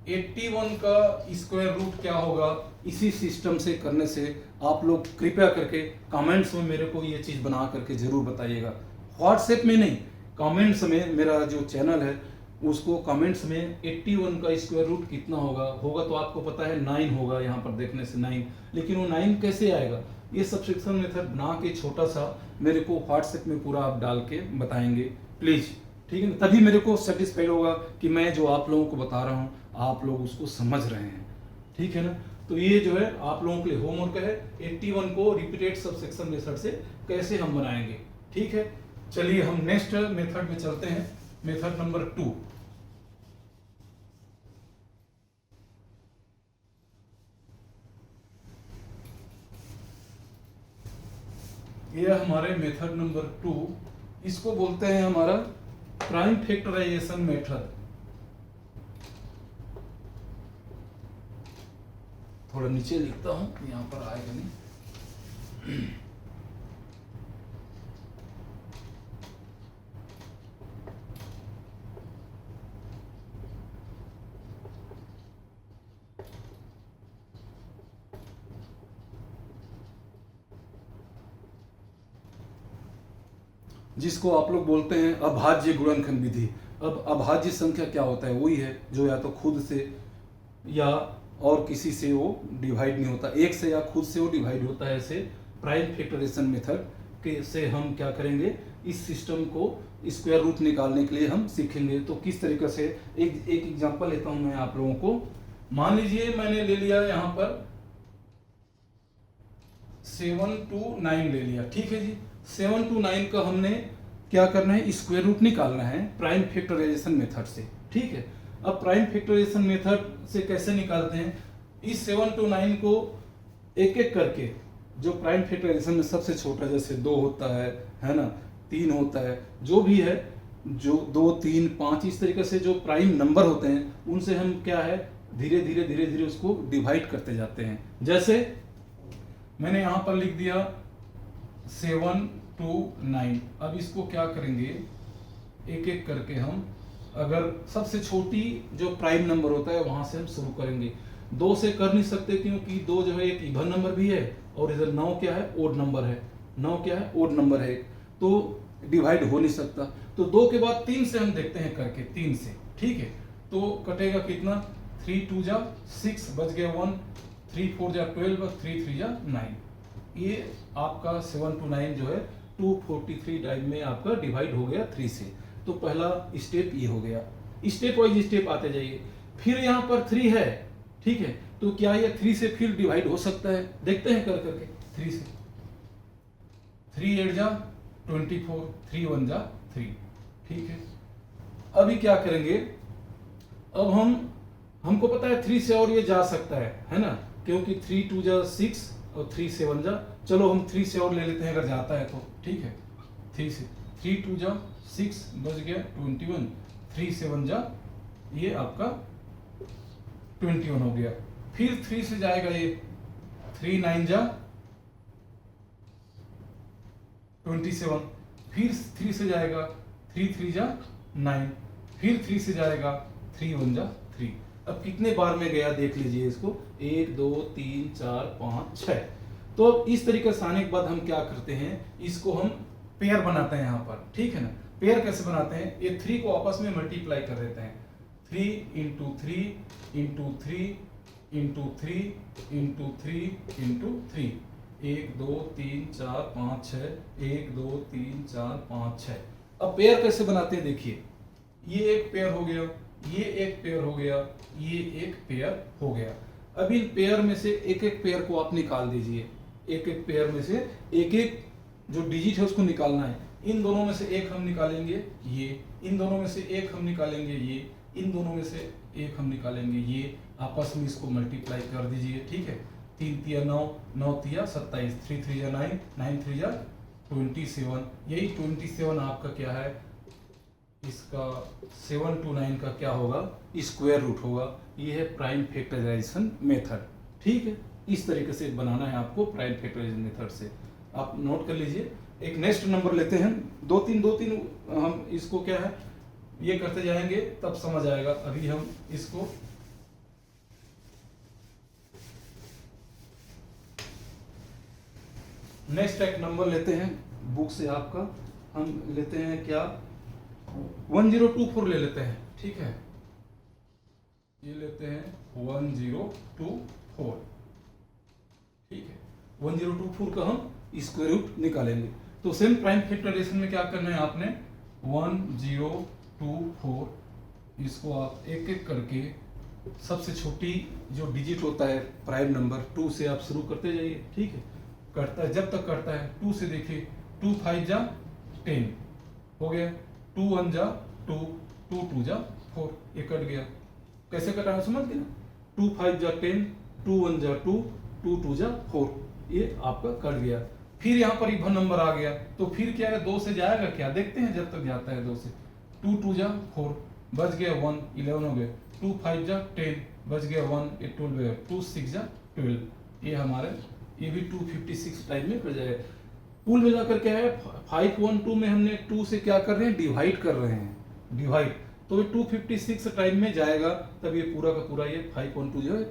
81 का स्क्वायर रूट क्या होगा। इसी सिस्टम से करने से आप लोग कृपया करके कमेंट्स में मेरे को ये चीज बना करके जरूर बताइएगा, व्हाट्सएप में नहीं, कमेंट्स में। मेरा जो चैनल है उसको कमेंट्स में 81 का स्क्वायर रूट कितना होगा तो आपको पता है 9 होगा, यहाँ पर देखने से 9, लेकिन वो 9 कैसे आएगा, ये सबट्रैक्शन मेथड बना के छोटा सा मेरे को व्हाट्सएप में पूरा आप डाल के बताएंगे प्लीज, ठीक है ना। तभी मेरे को सेटिस्फाइड होगा कि मैं जो आप लोगों को बता रहा हूँ आप लोग उसको समझ रहे हैं, ठीक है ना। तो ये जो है आप लोगों के लिए होमवर्क है, 81 को रिपीटेड सबसेक्शन मेथड से कैसे हम बनाएंगे, ठीक है। चलिए हम नेक्स्ट मेथड में चलते हैं, मेथड नंबर 2। ये हमारे मेथड नंबर 2, इसको बोलते हैं हमारा प्राइम फैक्टराइजेशन मेथड। थोड़ा नीचे लिखता हूं, यहां पर आएगा नहीं। जिसको आप लोग बोलते हैं अभाज्य गुणनखंड विधि। अब अभाज्य संख्या क्या होता है, वही है जो या तो खुद से या और किसी से वो डिवाइड नहीं होता, एक से या खुद से वो डिवाइड होता है। ऐसे प्राइम फैक्टराइजेशन मेथड के से हम क्या करेंगे, इस सिस्टम को स्क्वायर रूट निकालने के लिए हम सीखेंगे। तो किस तरीके से, एक एग्जांपल लेता हूं मैं आप लोगों को। मान लीजिए मैंने ले लिया यहाँ पर 7 to 9 ले लिया, ठीक है जी। 7 to 9 का हमने क्या करना है, स्क्वायर रूट निकालना है प्राइम फैक्टराइजेशन मेथड से, ठीक है। अब प्राइम फैक्टराइजेशन मेथड से कैसे निकालते हैं, इस 7 to 9 को एक एक करके, जो प्राइम फैक्टराइजेशन में सबसे छोटा जैसे 2 होता है ना, 3 होता है, जो भी है, जो 2 3 5 इस तरीके से जो प्राइम नंबर होते हैं उनसे हम क्या है धीरे धीरे उसको डिवाइड करते जाते हैं। जैसे मैंने यहाँ पर लिख दिया 7 2 9। अब इसको क्या करेंगे, एक एक करके हम, अगर सबसे छोटी जो प्राइम नंबर होता है वहां से हम शुरू करेंगे। 2 से कर नहीं सकते क्योंकि 2 जो है एक इवन नंबर भी है और इधर 9 क्या है, ओड नंबर है। 9 क्या है, ओड नंबर है, तो डिवाइड हो नहीं सकता। तो 2 के बाद 3 से हम देखते हैं करके, 3 से, ठीक है। तो कटेगा कितना, 3 2 जा 6, बच गया 1, 3 4 जा 12 और 3 3 जा 9। ये आपका 7 to 9 जो है 243 टाइम में आपका डिवाइड हो गया 3 से। तो पहला स्टेप ये हो गया। स्टेप वाइज स्टेप आते जाइए। फिर यहाँ पर 3 है, ठीक है, तो क्या ये 3 से फिर डिवाइड हो सकता है, देखते हैं कर करके। 3 से 3 8 जा 24, 3 1 जा 3, ठीक है। अभी क्या करेंगे, अब हमको पता है 3 से और ये जा सकता है ना, क्योंकि 3 2 जा 6 और 3 7 जा, चलो हम 3 से और ले लेते हैं अगर जाता है तो, ठीक है। 3 से 3 2 जा 6, बच गया 21, 3 7 जा ये आपका 21 हो गया। फिर 3 से जाएगा ये 3 9 जा 27, फिर 3 से जाएगा 3 3 जा 9, फिर 3 से जाएगा 3 1 जा 3। अब कितने बार में गया देख लीजिए इसको, 1 2 3 4 5 6। तो अब इस तरीके से आने के बाद हम क्या करते हैं, इसको हम पेयर बनाते हैं यहाँ पर, ठीक है ना। पेयर कैसे बनाते हैं, ये 3 को आपस में मल्टीप्लाई कर देते हैं। 3 into 3 into 3 into 3 into 3 into 3, 1 2 3 4 5 6, 1 2 3 4 5 6। अब पेयर कैसे बनाते हैं देखिए, ये एक पेयर हो गया, ये एक पेयर हो गया, ये एक पेयर हो गया। अब इन पेयर में से एक एक पेयर को आप निकाल दीजिए। एक एक पेयर में से एक एक जो डिजिट है उसको निकालना है। इन दोनों में से एक हम निकालेंगे ये, इन दोनों में से एक हम निकालेंगे ये, इन दोनों में से एक हम निकालेंगे ये। आपस में इसको मल्टीप्लाई कर दीजिए, ठीक है। 3 3 9, 9 3 27, 3 3 9, 9 3 27। यही 27 आपका क्या है, इसका 7 to 9 का क्या होगा, स्क्वायर रूट होगा। ये है प्राइम फैक्टराइजेशन मेथड, ठीक है। इस तरीके से बनाना है आपको प्राइम फैक्टराइजेशन मेथड से, आप नोट कर लीजिए। एक नेक्स्ट नंबर लेते हैं, 2 3 हम इसको क्या है ये करते जाएंगे तब समझ आएगा। अभी हम इसको नेक्स्ट एक नंबर लेते हैं बुक से आपका, हम लेते हैं क्या 1024 ले लेते हैं, ठीक है। ये लेते हैं 1024, ठीक है। 1024 का हम स्क्वायर रूट निकालेंगे। तो सेम प्राइम फैक्टराइजेशन में क्या करना है आपने, 1024 इसको आप एक एक करके सबसे छोटी जो डिजिट होता है प्राइम नंबर 2 से आप शुरू करते जाइए, ठीक है। करता है जब तक करता है 2 से देखिए, 2 5 जा 10 हो गया, 2 1 जा 2, 2 2 जा 4, ये कट गया। कैसे कटा है समझ गए ना, 2 5 जा 10, 2 1 जा 2, 2 2 जा 4, ये आपका कट गया। फिर यहाँ पर इवन नंबर आ गया, तो फिर क्या है 2 से जाएगा क्या, देखते हैं जब तक जाता है 2 से। 2 2 जा 4, बच गया 1, 11 हो गया। 2 5 जा 10, बच गया 1, 12 हो गया। 2 6 जा 12, ये हमारे ये भी 256 टाइम में कर जाएगा। कुल मिलाकर क्या है 512 में हमने 2 से क्या कर रहे हैं, डिवाइड कर रहे हैं, डिवाइड। तो ये 256 टाइम में जाएगा, तब ये पूरा का पूरा ये 512 जो है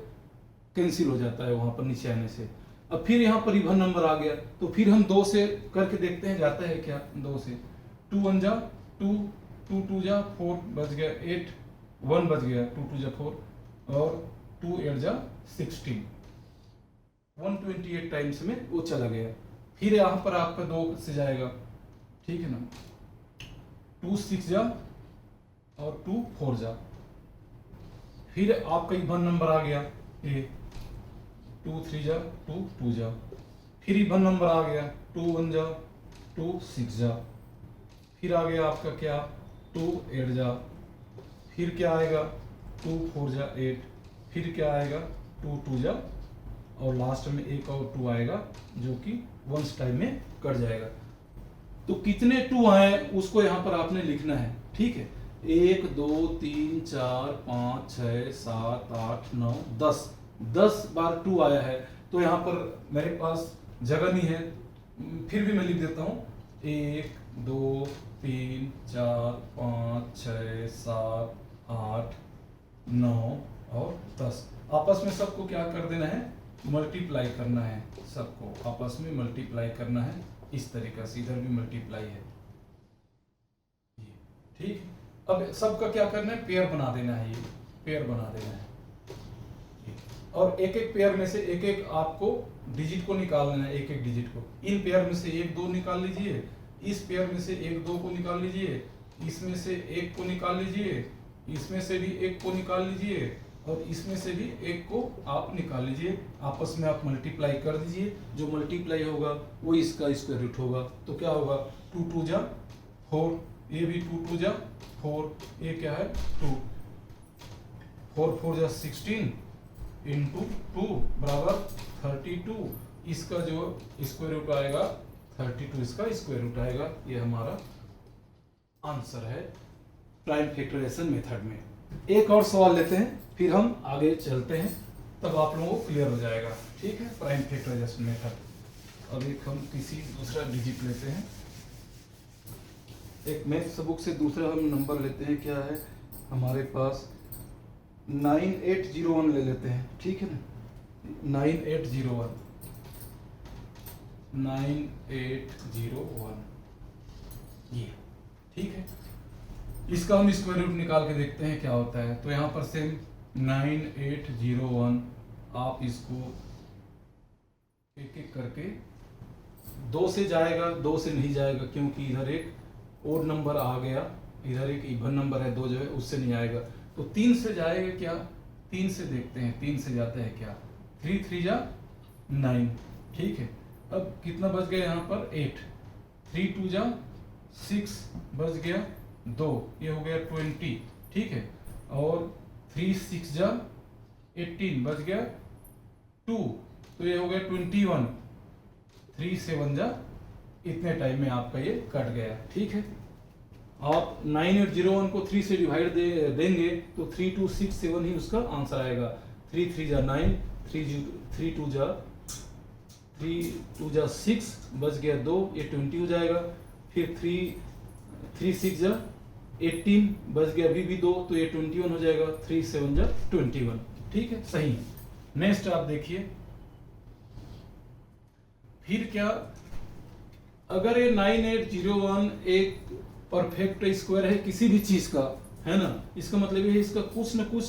कैंसिल हो जाता है वहां पर नीचे आने से। अब फिर यहाँ पर इवन नंबर आ गया, तो फिर हम 2 से करके देखते हैं जाता है क्या। 2 से 2 1 जा 2, 2 2 जा 4, बच गया 8, 1 बच गया, 2 2 जा 4 और 2 8 जा 16, 128 टाइम्स में वो चला गया। फिर यहाँ पर आपका 2 से जाएगा, ठीक है ना। 2 6 जा और 2 4 जा, फिर आपका इवन नंबर आ गया ये 2 3 जा 2 2 जा, फिर इवन नंबर आ गया 2 1 जा 2 6 जा, फिर आ गया आपका क्या 2 8 जा, फिर क्या आएगा 2 4 जा 8, फिर क्या आएगा 2 2 जा, और लास्ट में एक और 2 आएगा जो कि 1 टाइम में कट जाएगा। तो कितने 2 आए उसको यहाँ पर आपने लिखना है, ठीक है। 1 2 3 4 5 6 7 8 9 10 बार 2 आया है, तो यहाँ पर मेरे पास जगह नहीं है, फिर भी मैं लिख देता हूँ 1 2 3 4 5 6 7 8 9 और 10। आपस में सबको क्या कर देना है, मल्टीप्लाई करना है, सबको आपस में मल्टीप्लाई करना है। इस तरीके से इधर भी मल्टीप्लाई है, ठीक। अब सबका क्या करना है, पेयर बना देना है, ये पेयर बना देना है, और एक एक पेयर में से एक एक आपको डिजिट को निकाल लेना है, एक एक डिजिट को। इन पेयर में से 1 2 निकाल लीजिए, इस पेयर में से 1 2 को निकाल लीजिए, इसमें से 1 को निकाल लीजिए, इसमें से भी 1 को निकाल लीजिए, और इसमें से भी 1 को आप निकाल लीजिए। आपस में आप मल्टीप्लाई कर दीजिए, जो मल्टीप्लाई होगा वो इसका स्क्वायर रूट होगा। तो क्या होगा, 2 2 जा 4, ये भी 2 2 जा 4, ये क्या है 2, 4 4 जा 16 इंटू 2 बराबर 32। इसका जो स्क्वायर रूट आएगा 32, इसका स्क्वायर रूट आएगा। ये हमारा आंसर है प्राइम फैक्टराइजेशन मेथड में। एक और सवाल लेते हैं, फिर हम आगे चलते हैं, तब आप लोगों को क्लियर हो जाएगा, ठीक है, प्राइम फैक्टराइजेशन मेथड। अब एक हम किसी दूसरा डिजिट लेते हैं, एक मैथ्स बुक से दूसरा हम नंबर लेते हैं, क्या है हमारे पास 9801 ले लेते हैं, ठीक है ना, 9801 ये, ठीक है। इसका हम स्क्वायर रूट निकाल के देखते हैं क्या होता है। तो यहाँ पर सेम 9801, आप इसको एक एक करके 2 से जाएगा, 2 से नहीं जाएगा क्योंकि इधर एक ओड नंबर आ गया, इधर एक इवन नंबर है 2 जो है उससे नहीं आएगा। तो 3 से जाएगा क्या, 3 से देखते हैं, 3 से जाता है क्या, 3 3 जा 9, ठीक है। अब कितना बच गया यहाँ पर 8, 3 2 जा 6 बच गया 2, ये हो गया 20, ठीक है। और 3 6 जा 18 बच गया 2, तो ये हो गया 21, 3 7 जा, इतने टाइम में आपका ये कट गया, ठीक है। आप 9801 को 3 से डिवाइड देंगे तो 3267 ही उसका आंसर आएगा। 3 3 जा 9, 3 2 जा 6 बच गया 2, ये 20 हो जाएगा। फिर 3 6 जा 18 बच गया अभी भी 2, तो ये 21 हो जाएगा। 3 7 जा 21, ठीक है, सही है। नेक्स्ट आप देखिए, फिर क्या, अगर ये 9801 एक परफेक्ट स्क्वायर है किसी भी चीज का, है ना, इसका मतलब ये है इसका कुछ न कुछ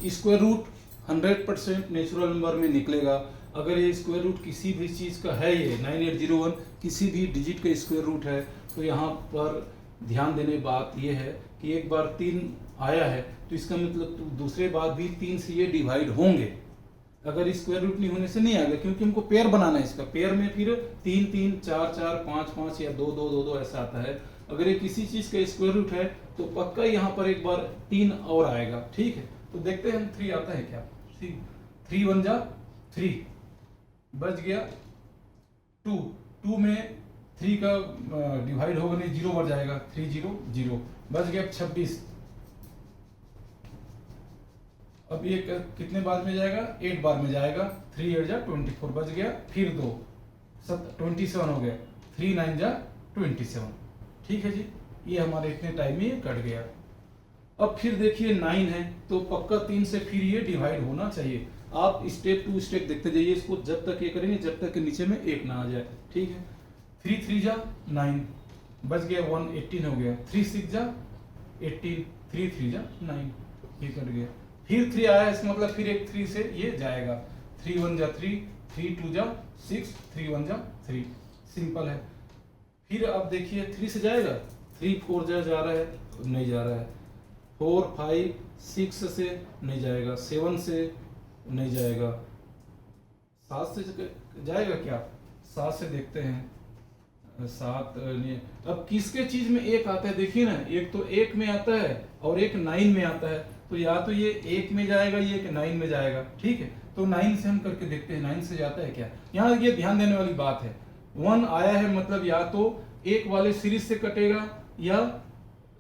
स्क्वायर रूट 100% नेचुरल नंबर में निकलेगा। अगर ये स्क्वायर रूट किसी भी चीज का है, ये 9801 किसी भी डिजिट का स्क्वायर रूट है, तो यहाँ पर ध्यान देने बात ये है कि एक बार 3 आया है तो इसका मतलब तो दूसरे बार भी 3 से ये डिवाइड होंगे। अगर स्क्वायर रूट नहीं होने से नहीं आएगा, क्योंकि हमको पेयर बनाना है इसका। पेयर में फिर 3 3 4 4 5 5 या 2 2 2 2 ऐसा आता है। अगर ये किसी चीज का स्क्वायर रूट है तो पक्का यहाँ पर एक बार 3 और आएगा, ठीक है। तो देखते हैं हम 3 आता है क्या। 3 1 जा 3 बच गया 2 में 3 का डिवाइड होगा नहीं, 0 बढ़ जाएगा, 3 0 0 बच गया 26। अब ये कितने बार में जाएगा, 8 बार में जाएगा। 3 8 जा 24 बच गया, फिर 2 27 हो गया, 3 9 जा 27, ठीक है जी। ये हमारे इतने टाइम में ये कट गया। अब फिर देखिए 9 है तो पक्का 3 से फिर ये डिवाइड होना चाहिए। आप स्टेप टू स्टेप देखते जाइए इसको, जब तक ये करेंगे जब तक नीचे में 1 ना आ जाए, ठीक है। 3 3 जा 9 बच गया 1 18 हो गया। 3 6 जा 18, 3 3 जा 9, ये कट गया। फिर 3 आया, इसका मतलब फिर एक 3 से ये जाएगा। 3 1 जा 3, 3 2 जा 6, 3 1 जा 3, सिंपल है। फिर अब देखिए 3 से जाएगा, 3 4 जा रहा है, नहीं जा रहा है। 4 5 6 से नहीं जाएगा, 7 से नहीं जाएगा, 7 से जाएगा क्या, 7 से देखते हैं, 7 नहीं। अब किसके चीज में 1 आता है, देखिए ना, एक तो 1 में आता है और एक 9 में आता है। तो या तो ये 1 में जाएगा, ये 9 में जाएगा, ठीक है। तो 9 से हम करके देखते हैं 9 से जाता है क्या। यहाँ ये ध्यान देने वाली बात है, 1 आया है मतलब या तो एक वाले सीरीज से कटेगा या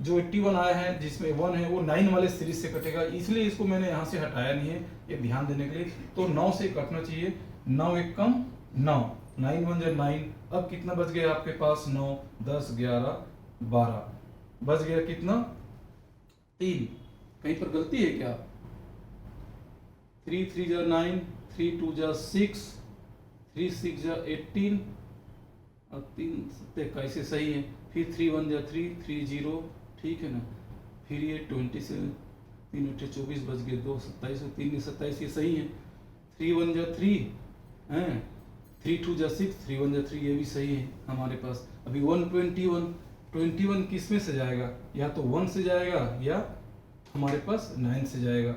जो 81 आया है जिसमें 1 है वो 9 वाले सीरीज से कटेगा, इसलिए इसको मैंने यहाँ से हटाया नहीं है, ये ध्यान देने के लिए। तो 9 से कटना चाहिए, 9 एक कम 9, 9 1 जा 9। अब कितना बच गया आपके पास, 9 10 11 12 बच गया कितना, 3। कहीं पर गलती है क्या, 3 3 जा 9, 3 2 जा 6, 3 6 जा 18 और 3 7 21 सही है। फिर 3 1 जा 3, 3 0, ठीक है ना। फिर ये 20 से 3 8 24 बच गए, 2 27 और 3 27, ये सही है। 3 1 जा 3 हैं, 3 2 जा 6, 3 1 जा 3, ये भी सही है हमारे पास। अभी 121 किस में से जाएगा, या तो 1 से जाएगा या हमारे पास 9 से जाएगा।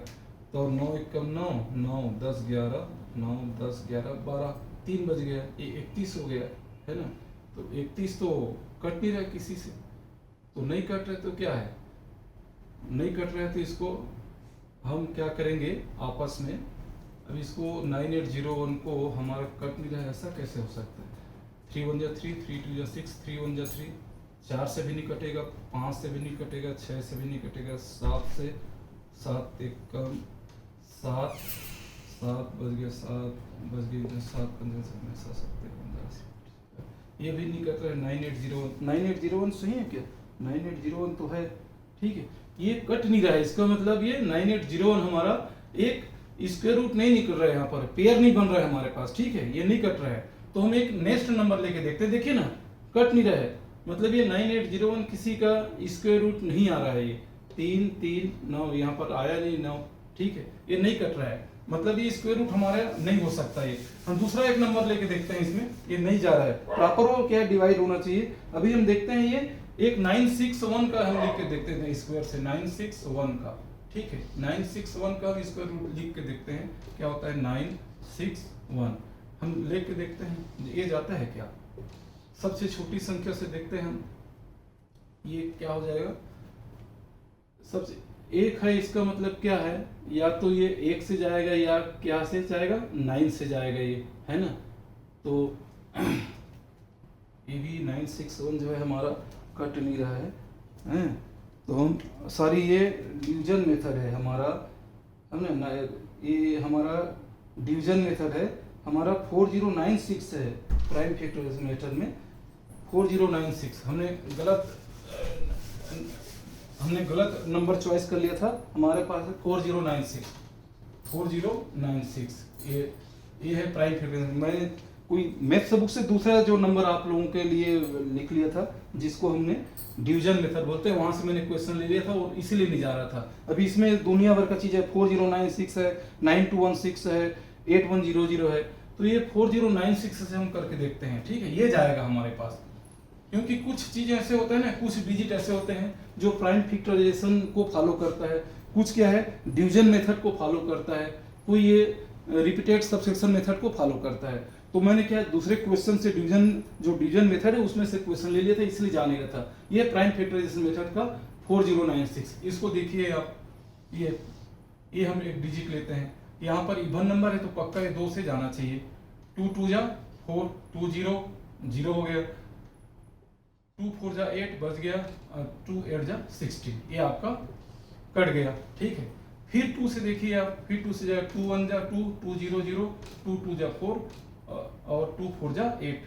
तो 9 1 कम 9, 9 10 11, 9 10 11 12, 3 बज गया, ये 31 हो गया है ना। तो 31 तो कट नहीं रहा किसी से, तो नहीं कट रहे तो क्या है, नहीं कट रहे तो इसको हम क्या करेंगे आपस में। अब इसको 9801 को हमारा कट नहीं रहा है, ऐसा कैसे हो सकता है। 3 1 जा 3, 3 2 जा 6, 3 1 जा 3, 4 से भी नहीं कटेगा, 5 से भी नहीं कटेगा, 6 से भी नहीं कटेगा, 7 से, 7 एक कम 7, 7 बज गया, 7 बज गया, 7 15 7 7 15, ये भी नहीं कट रहा है। 9801 सही है क्या, 9801 तो है, ठीक है। ये कट नहीं रहा है, इसका मतलब ये 9801 हमारा एक स्क्वायर रूट नहीं निकल रहा है, यहाँ पर पेयर नहीं बन रहा है हमारे पास, ठीक है, ये नहीं कट रहा है। तो हम एक नेक्स्ट नंबर लेके देखते हैं, देखिए ना कट नहीं रहा है, मतलब ये 9801 किसी का स्क्वायर रूट नहीं आ रहा है। ये 3 3 9 यहाँ पर आया नहीं 9, ठीक है, ये नहीं कट रहा है, मतलब ये स्क्वायर रूट हमारा नहीं हो सकता। ये हम दूसरा एक नंबर लेके देखते हैं, इसमें ये नहीं जा रहा है, प्रॉपर वो क्या डिवाइड होना चाहिए। अभी हम देखते हैं ये एक 961 का हम लिख के देखते हैं स्क्वायर से, 961 का, ठीक है, 961 का हम स्क्वायर रूट लिख के देखते हैं क्या होता है। 961 हम लेख के देखते हैं, ये जाता है क्या। सबसे छोटी संख्या से देखते हैं हम, ये क्या हो जाएगा, सबसे 1 है, इसका मतलब क्या है, या तो ये 1 से जाएगा या क्या से जाएगा, 9 से जाएगा, ये है ना। तो ये भी 961 जो है हमारा कट नहीं रहा है। तो हम सॉरी, ये डिवीजन मेथड है हमारा, है ना, ये हमारा डिवीजन मेथड है हमारा। 4096 है प्राइम फैक्टराइजेशन मेथड में, 4096 हमने गलत नंबर चॉइस कर लिया था, हमारे पास है 4096, ये है प्राइम फैक्टराइजेशन। मैंने कोई मैथ्स बुक से दूसरा जो नंबर आप लोगों के लिए लिख लिया था, जिसको हमने डिवीजन मेथड बोलते हैं, वहां से मैंने क्वेश्चन ले लिया था और इसीलिए नहीं जा रहा था। अभी इसमें दुनिया भर का चीज है, 4096 है, 9216 है, 8100 है। तो ये 4096 से हम करके देखते हैं, ठीक है, ये जाएगा हमारे पास। क्योंकि कुछ चीजें ऐसे होते हैं ना, कुछ डिजिट ऐसे होते हैं जो प्राइम फैक्टराइजेशन को फॉलो करता है, कुछ क्या है डिवीजन मेथड को फॉलो करता है, कोई ये रिपीटेड सबसेक्शन मेथड को फॉलो करता है। तो मैंने क्या दूसरे क्वेश्चन से डिवीजन मेथड है उसमें से क्वेश्चन ले लिया था, इसलिए जाने का था। ये प्राइम फैक्टराइजेशन मेथड का 4096, इसको देखिए आप, ये हम एक डिजिट लेते हैं, यहाँ पर इवन नंबर है तो पक्का ये 2 से जाना चाहिए। 2 2 जा 4, 2 0 0 हो गया, 2 4 जा 8 बच गया, और 2 8 जा 16, ये आपका कट गया, ठीक है। फिर 2 से देखिए आप, फिर 2 से जाएगा 2 1 जा 2, 2 0 0, 2 2 जा 4 और 2 4 जा 8,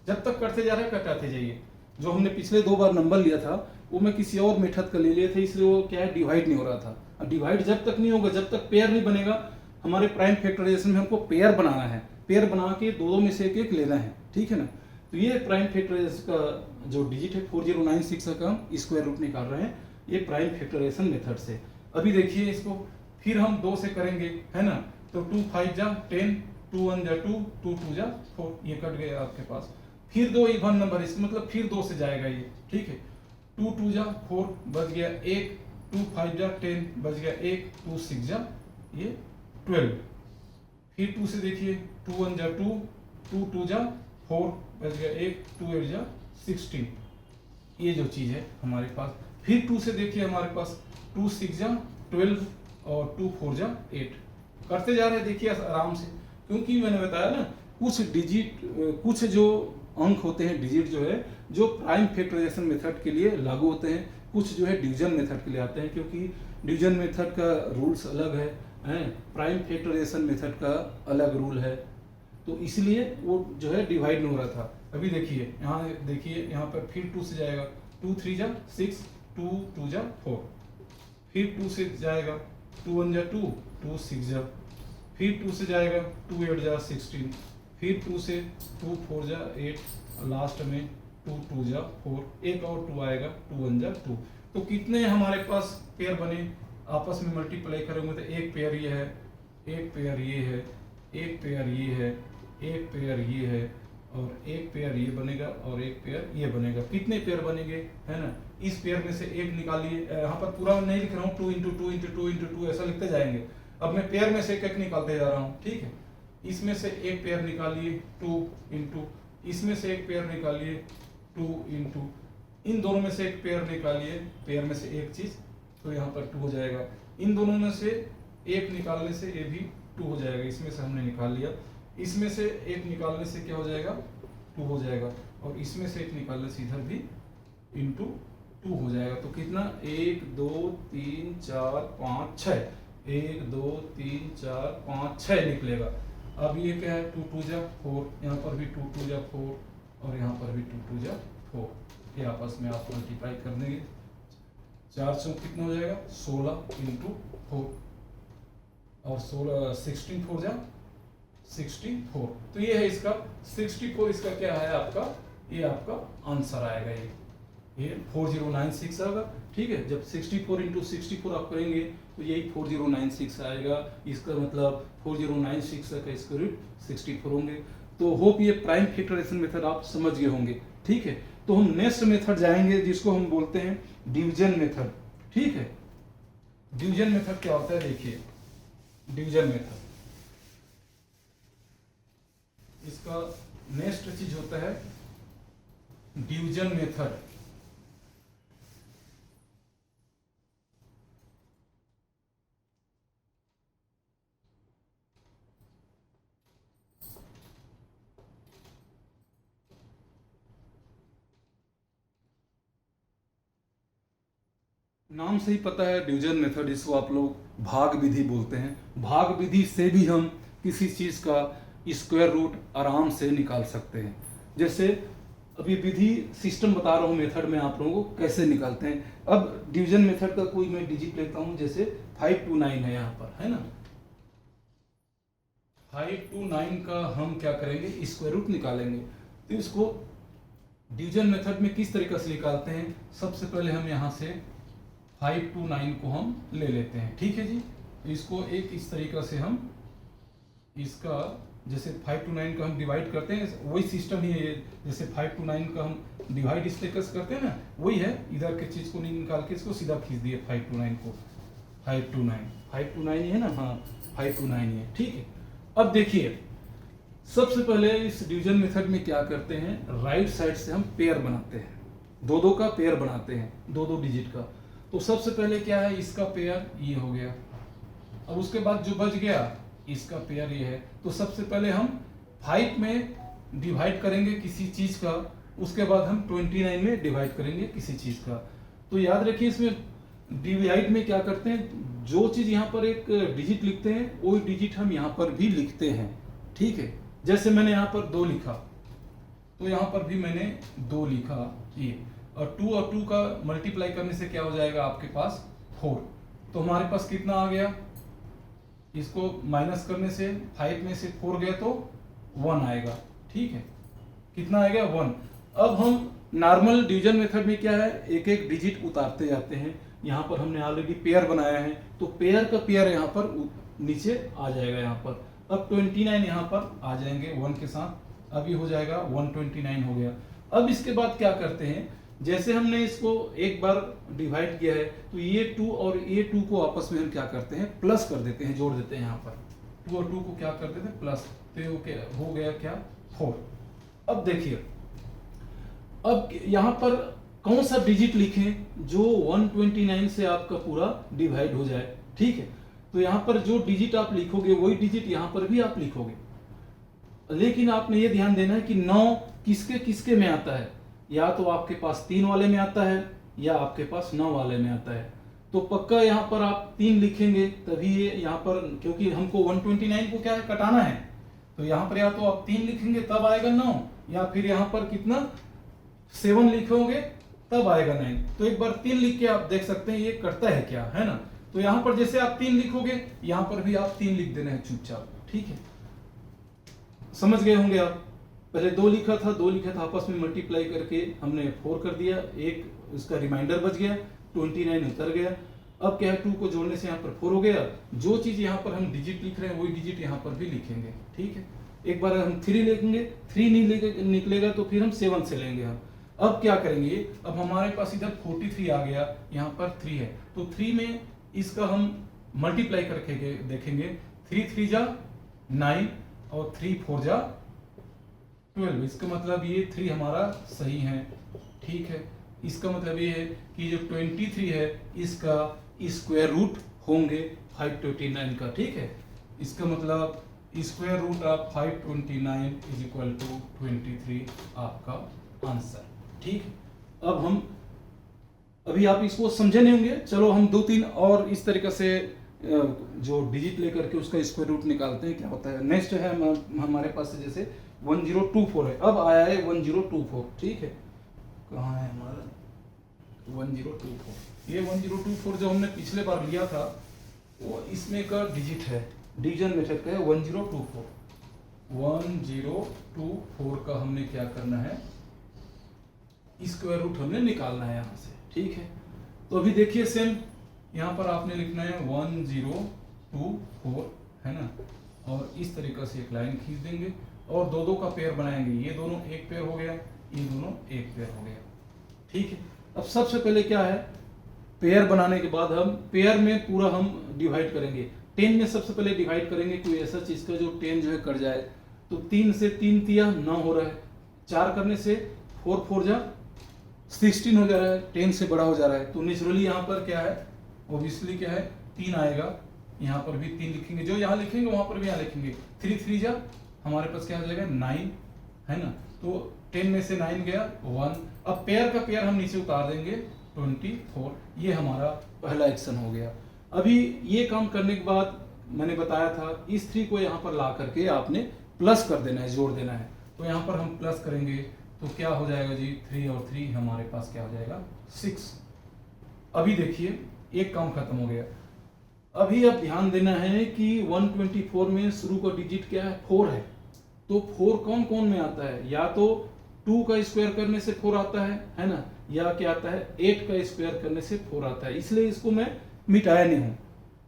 जब तक करते जा रहे हैं कटाते जाइए। जो हमने पिछले 2 बार नंबर लिया था वो मैं किसी और मेथड का ले लिया था, इसलिए वो क्या है डिवाइड नहीं हो रहा था। अब डिवाइड जब तक नहीं होगा, जब तक पेयर नहीं बनेगा, हमारे प्राइम फैक्टराइजेशन में हमको पेयर बनाना है, पेयर बना के 2 में से एक लेना है, ठीक है ना। तो ये प्राइम फैक्टराइजेशन का जो डिजिट है 4096 का हम स्क्वायर रूट निकाल रहे हैं, ये प्राइम फैक्टराइजेशन मेथड से। अभी देखिए इसको, फिर हम 2 से करेंगे, है ना। तो 2 5 जा 10, 2 1 जा 2, 2 2 जा 4, ये कट गया आपके पास। फिर 2 इवन नंबर, इसका मतलब फिर 2 से जाएगा ये, ठीक है। 2 2 जा 4 बच गया 1, 2 5 जा 10 बच गया 1, 2 6 जा ये 12। फिर 2 से देखिए, 2 1 जा 2, 2 2 जा 4 बच गया 1, 2 8 जा 16, ये जो चीज है हमारे पास। फिर 2 से देखिए हमारे पास 2 6 जा 12 और 2 4 जा 8, करते जा रहे हैं देखिए आराम से। क्योंकि मैंने बताया ना, कुछ डिजिट, कुछ जो अंक होते हैं, डिजिट जो है, जो प्राइम फैक्टराइजेशन मेथड के लिए लागू होते हैं, कुछ जो है डिवीजन मेथड के लिए आते हैं, क्योंकि डिवीजन मेथड का रूल्स अलग है, प्राइम फैक्टराइजेशन मेथड का अलग रूल है, तो इसलिए वो जो है डिवाइड नहीं हो रहा था। अभी देखिए यहाँ पर फिर 2 से जाएगा, 2 3 जा 6, 2 2 जा 4, फिर 2 से जाएगा, 2 1 जा 2, 2 6 जा, फिर 2 से जाएगा, 2 8 जा 16, फिर 2 से 2 4 जा 8, लास्ट में 2 2 जा 4, एक और 2 आएगा, 2 1 जा 2। तो कितने हमारे पास पेयर बने, आपस में मल्टीप्लाई करेंगे तो एक पेयर ये है, एक पेयर ये है, एक पेयर ये है, एक पेयर ये है, और एक पेयर ये बनेगा, और एक पेयर ये बनेगा। कितने पेयर बनेंगे, है ना। इस पेयर में से एक निकालिए, यहाँ पर पूरा नहीं लिख रहा हूँ, 2 × 2 × 2 × 2 ऐसा लिखते जाएंगे। अब मैं पेयर में से एक निकालते जा रहा हूँ, ठीक है। इसमें से एक पेयर निकालिए 2 × इसमें से एक पेयर निकालिए 2 × इन दोनों में से एक पेयर निकालिए, पेयर में से एक चीज, तो यहाँ पर 2 हो जाएगा। इन दोनों में से एक निकालने से ये भी 2 हो जाएगा, इसमें से हमने निकाल लिया। इसमें से एक निकालने से क्या हो जाएगा, 2 हो जाएगा, और इसमें से एक निकालने से इधर भी × 2 हो जाएगा। तो कितना, 1 2 3 4 5 6, 1 2 3 4 5 6 निकलेगा। अब ये क्या है, 2 2 जा 4, यहाँ पर भी 2 2 जा 4, और यहाँ पर भी 2 2 जा 4, ये आपस में आप मल्टीप्लाई कर देंगे, 4 से कितना हो जाएगा, 16 × 4, और 16 16 4 जा 64। तो ये है इसका 64, इसका क्या है आपका, ये आपका आंसर आएगा, ये 4096 आएगा, ठीक है। जब 64 × 64 आप करेंगे तो यही 4096 आएगा, इसका मतलब 4096 का स्क्वायर रूट 64 होंगे। तो होप ये प्राइम फैक्टराइजेशन मेथड आप समझ गए होंगे, ठीक है। तो हम नेक्स्ट मेथड जाएंगे जिसको हम बोलते हैं डिवीजन मेथड, ठीक है। डिवीजन मेथड क्या होता है, देखिए डिवीजन मेथड, इसका नेक्स्ट चीज होता है डिवीजन मेथड। नाम से ही पता है डिवीजन मेथड, इसको आप लोग भाग विधि बोलते हैं। भाग विधि से भी हम किसी चीज का स्क्वायर रूट आराम से निकाल सकते हैं। जैसे अभी विधि सिस्टम बता रहा हूँ, मेथड में आप लोगों को कैसे निकालते हैं। अब डिवीजन मेथड का कोई मैं डिजिट लेता हूँ, जैसे 5 2 9 है यहाँ पर, है ना। 5 2 9 का हम क्या करेंगे, स्क्वायर रूट निकालेंगे। तो इसको डिवीजन मेथड में किस तरीके से निकालते हैं, सबसे पहले हम यहाँ से 5 2 9 को हम ले लेते हैं, ठीक है जी। इसको एक इस तरीके से हम इसका, जैसे 5 2 9 का हम डिवाइड करते हैं, वही सिस्टम ही है ये। जैसे 5 2 9 का हम डिवाइड इस तरीके से करते हैं ना, वही है। इधर के चीज को नहीं निकाल के इसको सीधा खींच दिए 5 2 9 को, 5 2 9 ही है ना, हाँ 5 2 9 ही है, ठीक है। अब देखिए सबसे पहले इस डिवीजन मेथड में क्या करते हैं, राइट साइड से हम पेयर बनाते हैं, दो दो का पेयर बनाते हैं, दो दो डिजिट का। तो सबसे पहले क्या है, इसका पेयर ये हो गया। अब उसके बाद जो बच गया, इसका पेयर ये है। तो सबसे पहले हम 5 में डिवाइड करेंगे किसी चीज का, उसके बाद हम 29 में डिवाइड करेंगे किसी चीज का। तो याद रखिए इसमें डिवाइड में क्या करते हैं, जो चीज यहाँ पर एक डिजिट लिखते हैं वही डिजिट हम यहाँ पर भी लिखते हैं, ठीक है। जैसे मैंने यहाँ पर 2 लिखा, तो यहाँ पर भी मैंने 2 लिखा ये, और 2 और 2 का मल्टीप्लाई करने से क्या हो जाएगा आपके पास 4। तो हमारे पास कितना आ गया, इसको माइनस करने से 5 में से 4 गया तो 1 आएगा, ठीक है। कितना आएगा 1। अब हम नॉर्मल डिवीजन मेथड में क्या है, एक एक डिजिट उतारते जाते हैं। यहाँ पर हमने ऑलरेडी पेयर बनाया है, तो पेयर का पेयर यहाँ पर नीचे आ जाएगा यहाँ पर। अब 29 यहाँ पर आ जाएंगे 1 के साथ, अभी हो जाएगा 129 हो गया। अब इसके बाद क्या करते हैं, जैसे हमने इसको एक बार डिवाइड किया है, तो ये 2 और ये 2 को आपस में हम क्या करते हैं, प्लस कर देते हैं, जोड़ देते हैं। यहाँ पर 2 और 2 को क्या कर देते हैं, प्लस। तो हो गया क्या 4। अब देखिए, अब यहाँ पर कौन सा डिजिट लिखें जो 129 से आपका पूरा डिवाइड हो जाए, ठीक है। तो यहाँ पर जो डिजिट आप लिखोगे वही डिजिट यहाँ पर भी आप लिखोगे, लेकिन आपने ये ध्यान देना है कि 9 किसके किसके में आता है, या तो आपके पास 3 वाले में आता है या आपके पास 9 वाले में आता है। तो पक्का यहाँ पर आप 3 लिखेंगे तभी ये यहाँ पर, क्योंकि हमको 129 को क्या है कटाना है, तो यहाँ पर या तो आप 3 लिखेंगे तब आएगा 9, या फिर यहाँ पर कितना 7 लिखोगे तब आएगा 9। तो एक बार 3 लिख के आप देख सकते हैं ये कटता है क्या, है ना। तो यहाँ पर जैसे आप 3 लिखोगे यहाँ पर भी आप 3 लिख देना है चुपचाप, ठीक है। समझ गए होंगे आप। पहले 2 लिखा था, 2 लिखा था, आपस में मल्टीप्लाई करके हमने 4 कर दिया, एक उसका रिमाइंडर बच गया, 29 उतर गया। अब क्या है 2 को जोड़ने से यहाँ पर 4 हो गया। जो चीज यहाँ पर हम डिजिट लिख रहे हैं वही डिजिट यहाँ पर भी लिखेंगे, ठीक है। एक बार हम 3 लिखेंगे, 3 नहीं निकलेगा तो फिर हम 7 से लेंगे हम। अब क्या करेंगे, अब हमारे पास इधर 43 आ गया, यहाँ पर 3 है, तो 3 में इसका हम मल्टीप्लाई करके देखेंगे। 3 3 जा 9 और 3 4 जा 12। इसका मतलब ये 3 हमारा सही है, ठीक है। इसका मतलब ये है कि जो 23 है इसका स्क्वायर रूट होंगे 529 का, ठीक है। इसका मतलब square root of 529 is equal to 23 आपका आंसर, ठीक। अब हम अभी आप इसको समझे नहीं होंगे, चलो हम 2-3 और इस तरीके से जो डिजिट लेकर के उसका स्क्वायर रूट निकालते हैं, क्या होता है। नेक्स्ट है हमारे पास जैसे 1024 है, अब आया है 1024, ठीक है। कहाँ है हमारा 1024, ये 1024 जो हमने पिछले बार लिया था वो इसमें का डिजिट है, डिवीजन मेथड का है 1024। 1024 का हमने क्या करना है, स्क्वायर रूट हमने निकालना है यहाँ से, ठीक है। तो अभी देखिए सेम यहाँ पर आपने लिखना है 1024, है ना, और इस तरीके से एक लाइन खींच देंगे और 2-2 का पेयर बनाएंगे। ये दोनों एक पेयर हो गया, ये दोनों एक पेयर हो गया, ठीक है। अब सबसे पहले क्या है, पेयर बनाने के बाद हम पेयर में पूरा हम डिवाइड करेंगे। 10 में सबसे पहले डिवाइड करेंगे, कोई ऐसा चीज का जो 10 जो है कट जाए। तो 3 से 3 तिया 9 हो रहा है, 4 करने से 4 4 जा 16 हो जा रहा है, 10 से बड़ा हो जा रहा है। तो नेचुरली यहाँ पर क्या है, ऑब्वियसली क्या है 3 आएगा, यहाँ पर भी 3 लिखेंगे, जो यहाँ लिखेंगे वहां पर भी यहाँ लिखेंगे। 3 3 जा हमारे पास क्या हो जाएगा 9, है ना। तो 10 में से 9 गया 1। अब पेयर का पेयर हम नीचे उतार देंगे 24, ये हमारा पहला एक्शन हो गया। अभी ये काम करने के बाद मैंने बताया था इस 3 को यहाँ पर ला करके आपने प्लस कर देना है, जोड़ देना है। तो यहाँ पर हम प्लस करेंगे तो क्या हो जाएगा जी, 3 और 3 हमारे पास क्या हो जाएगा 6। अभी देखिए एक काम खत्म हो गया। अभी अब ध्यान देना है कि 124 में शुरू का डिजिट क्या है 4 है। तो 4 कौन कौन में आता है, या तो 2 का स्क्वायर करने से 4 आता है ना, या क्या आता है 8 का स्क्वायर करने से 4 आता है। इसलिए इसको मैं मिटाया नहीं हूं।